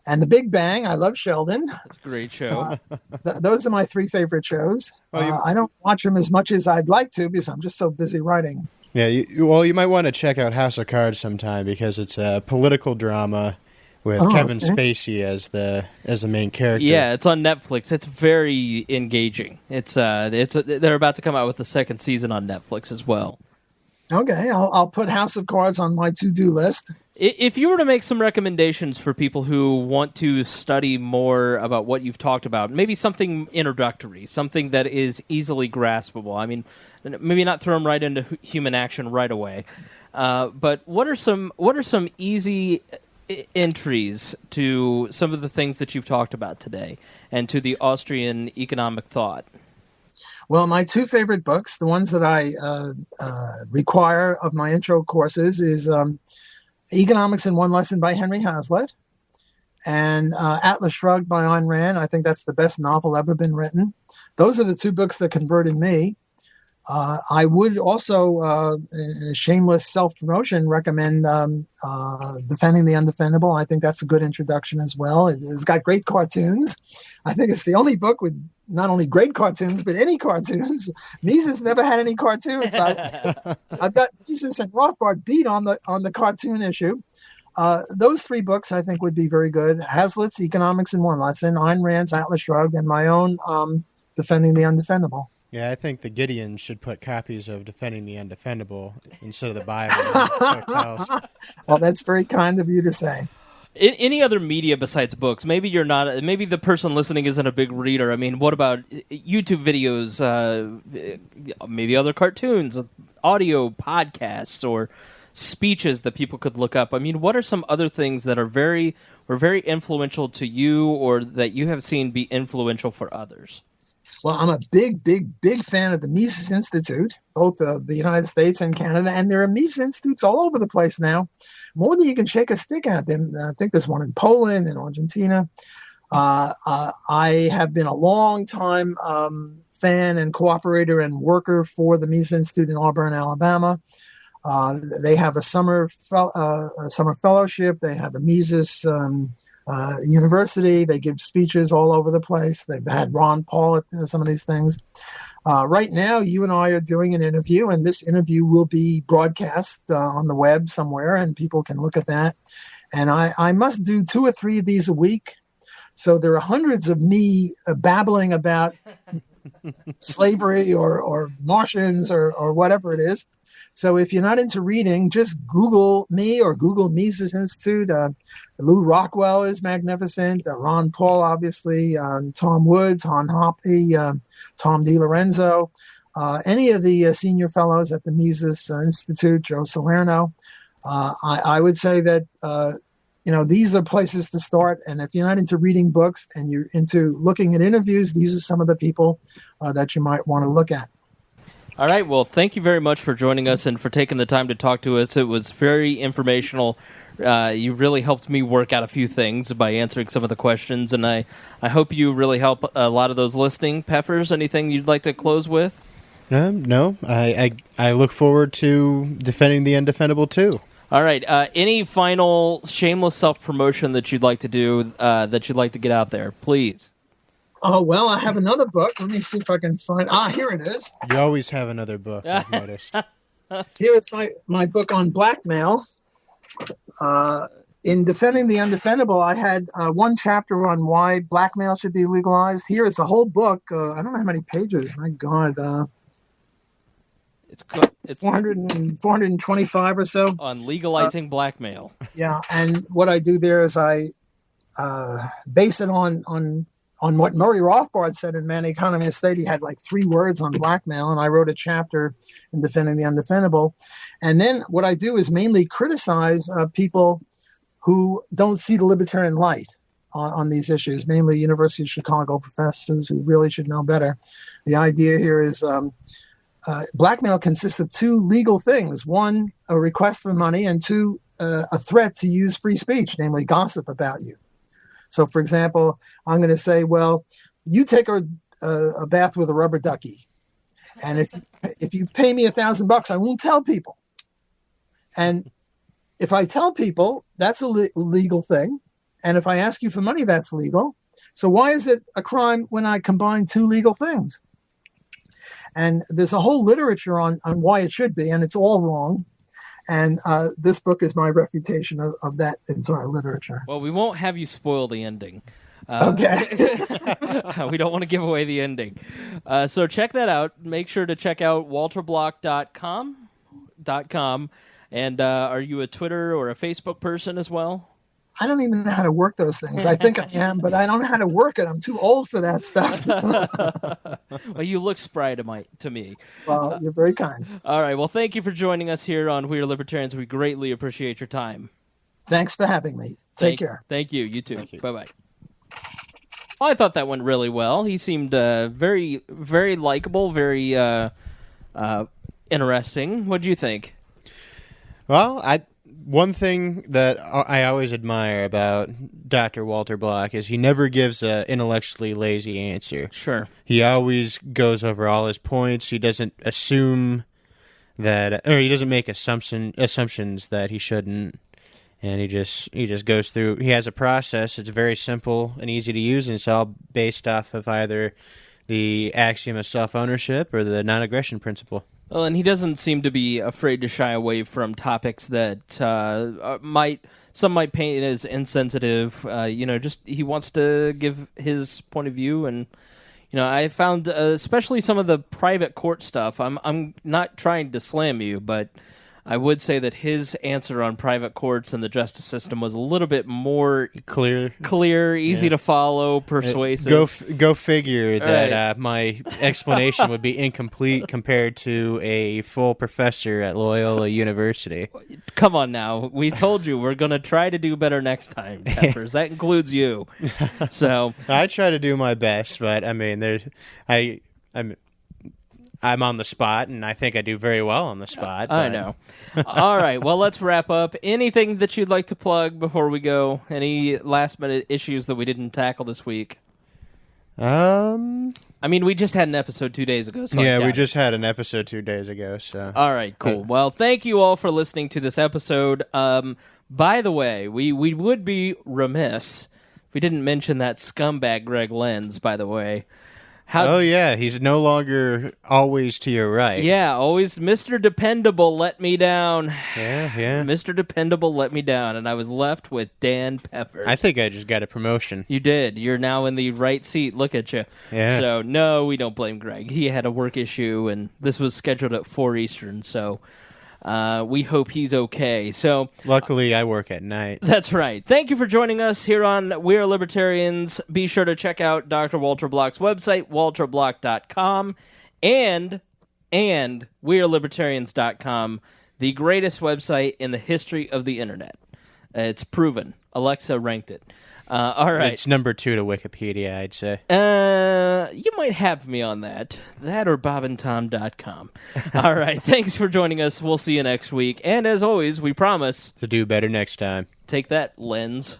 and The Big Bang. I love Sheldon. It's a great show. Those are my three favorite shows. I don't watch them as much as I'd like to because I'm just so busy writing. Yeah, you might want to check out House of Cards sometime because it's a political drama with Kevin Spacey as the main character. Yeah, it's on Netflix. It's very engaging. They're about to come out with the second season on Netflix as well. Okay, I'll put House of Cards on my to-do list. If you were to make some recommendations for people who want to study more about what you've talked about, maybe something introductory, something that is easily graspable. I mean, maybe not throw them right into human action right away, but what are some easy entries to some of the things that you've talked about today and to the Austrian economic thought? Well, my two favorite books, the ones that I require of my intro courses, is Economics in One Lesson by Henry Hazlitt and Atlas Shrugged by Ayn Rand. I think that's the best novel ever been written. Those are the two books that converted me. I would also, shameless self-promotion, recommend Defending the Undefendable. I think that's a good introduction as well. It's got great cartoons. I think it's the only book with not only great cartoons, but any cartoons. Mises never had any cartoons. I've got Mises and Rothbard beat on the cartoon issue. Those three books I think would be very good. Hazlitt's Economics in One Lesson, Ayn Rand's Atlas Shrugged, and my own Defending the Undefendable. Yeah, I think the Gideons should put copies of Defending the Undefendable instead of the Bible in hotels. Well, that's very kind of you to say. Any other media besides books? Maybe you're not. Maybe the person listening isn't a big reader. I mean, what about YouTube videos? Maybe other cartoons, audio podcasts, or speeches that people could look up. I mean, what are some other things that were very influential to you, or that you have seen be influential for others? Well, I'm a big fan of the Mises Institute, both of the United States and Canada, and there are Mises Institutes all over the place now, more than you can shake a stick at them. I think there's one in Poland and Argentina. I have been a long time fan and cooperator and worker for the Mises Institute in Auburn, Alabama. They have a summer fellowship. They have a Mises university. They give speeches all over the place. They've had Ron Paul at some of these things. Right now, you and I are doing an interview, and this interview will be broadcast on the web somewhere, and people can look at that. And I must do 2 or 3 of these a week. So there are hundreds of me babbling about slavery or Martians or whatever it is. So if you're not into reading, just Google me or Google Mises Institute. Lou Rockwell is magnificent. Ron Paul, obviously. Tom Woods, Han Hoppe, Tom DiLorenzo. Any of the senior fellows at the Mises Institute, Joe Salerno. I would say that, these are places to start. And if you're not into reading books and you're into looking at interviews, these are some of the people that you might want to look at. All right. Well, thank you very much for joining us and for taking the time to talk to us. It was very informational. You really helped me work out a few things by answering some of the questions, and I hope you really help a lot of those listening. Peffers, anything you'd like to close with? No. I look forward to Defending the Undefendable too. All right. Any final shameless self-promotion that you'd like to do, that you'd like to get out there, please? Oh, well, I have another book. Let me see if I can find... here it is. You always have another book, I've noticed. Here is my book on blackmail. In Defending the Undefendable, I had one chapter on why blackmail should be legalized. Here is the whole book. I don't know how many pages. My God. It's 425 or so. On legalizing blackmail. Yeah, and what I do there is I base it on what Murray Rothbard said in Man, Economy, and State. He had like 3 words on blackmail, and I wrote a chapter in Defending the Undefendable. And then what I do is mainly criticize people who don't see the libertarian light on these issues, mainly University of Chicago professors who really should know better. The idea here is blackmail consists of 2 legal things. 1, a request for money, and 2, a threat to use free speech, namely gossip about you. So, for example, I'm going to say, well, you take a bath with a rubber ducky, and if you pay me $1,000, I won't tell people. And if I tell people, that's a legal thing. And if I ask you for money, that's legal. So why is it a crime when I combine two legal things? And there's a whole literature on why it should be, and it's all wrong. And this book is my refutation of that entire literature. Well, we won't have you spoil the ending. Okay. We don't want to give away the ending. So check that out. Make sure to check out walterblock.com. And are you a Twitter or a Facebook person as well? I don't even know how to work those things. I think I am, but I don't know how to work it. I'm too old for that stuff. Well, you look spry to me. Well, you're very kind. All right. Well, thank you for joining us here on We Are Libertarians. We greatly appreciate your time. Thanks for having me. Take care. Thank you. You too. Bye-bye. Well, I thought that went really well. He seemed very, very likable, very interesting. What do you think? Well, one thing that I always admire about Dr. Walter Block is he never gives an intellectually lazy answer. Sure. He always goes over all his points. He doesn't assume that, or he doesn't make assumptions that he shouldn't. And he just goes through. He has a process. It's very simple and easy to use, and it's all based off of either the axiom of self-ownership or the non-aggression principle. Well, and he doesn't seem to be afraid to shy away from topics that some might paint as insensitive. Just he wants to give his point of view, and I found especially some of the private court stuff. I'm not trying to slam you, but I would say that his answer on private courts and the justice system was a little bit more clear, easy to follow, persuasive. Go figure that right. My explanation would be incomplete compared to a full professor at Loyola University. Come on now. We told you we're going to try to do better next time, Peffers. That includes you. So I try to do my best, but I mean, I'm on the spot, and I think I do very well on the spot. But... I know. All right, well, let's wrap up. Anything that you'd like to plug before we go? Any last-minute issues that we didn't tackle this week? I mean, we just had an episode 2 days ago. So we just had an episode 2 days ago. So all right, cool. Well, thank you all for listening to this episode. By the way, we would be remiss if we didn't mention that scumbag Greg Lenz, by the way. He's no longer always to your right. Yeah, always Mr. Dependable let me down. Yeah. Mr. Dependable let me down, and I was left with Dan Peffers. I think I just got a promotion. You did. You're now in the right seat. Look at you. Yeah. So, no, we don't blame Greg. He had a work issue, and this was scheduled at 4 Eastern, so... we hope he's okay. So, luckily, I work at night. That's right. Thank you for joining us here on We Are Libertarians. Be sure to check out Dr. Walter Block's website, walterblock.com, and wearelibertarians.com, the greatest website in the history of the internet. It's proven. Alexa ranked it. All right. It's number 2 to Wikipedia, I'd say. You might have me on that. That or bobandtom.com. All right. Thanks for joining us. We'll see you next week. And as always, we promise to do better next time. Take that, Lens.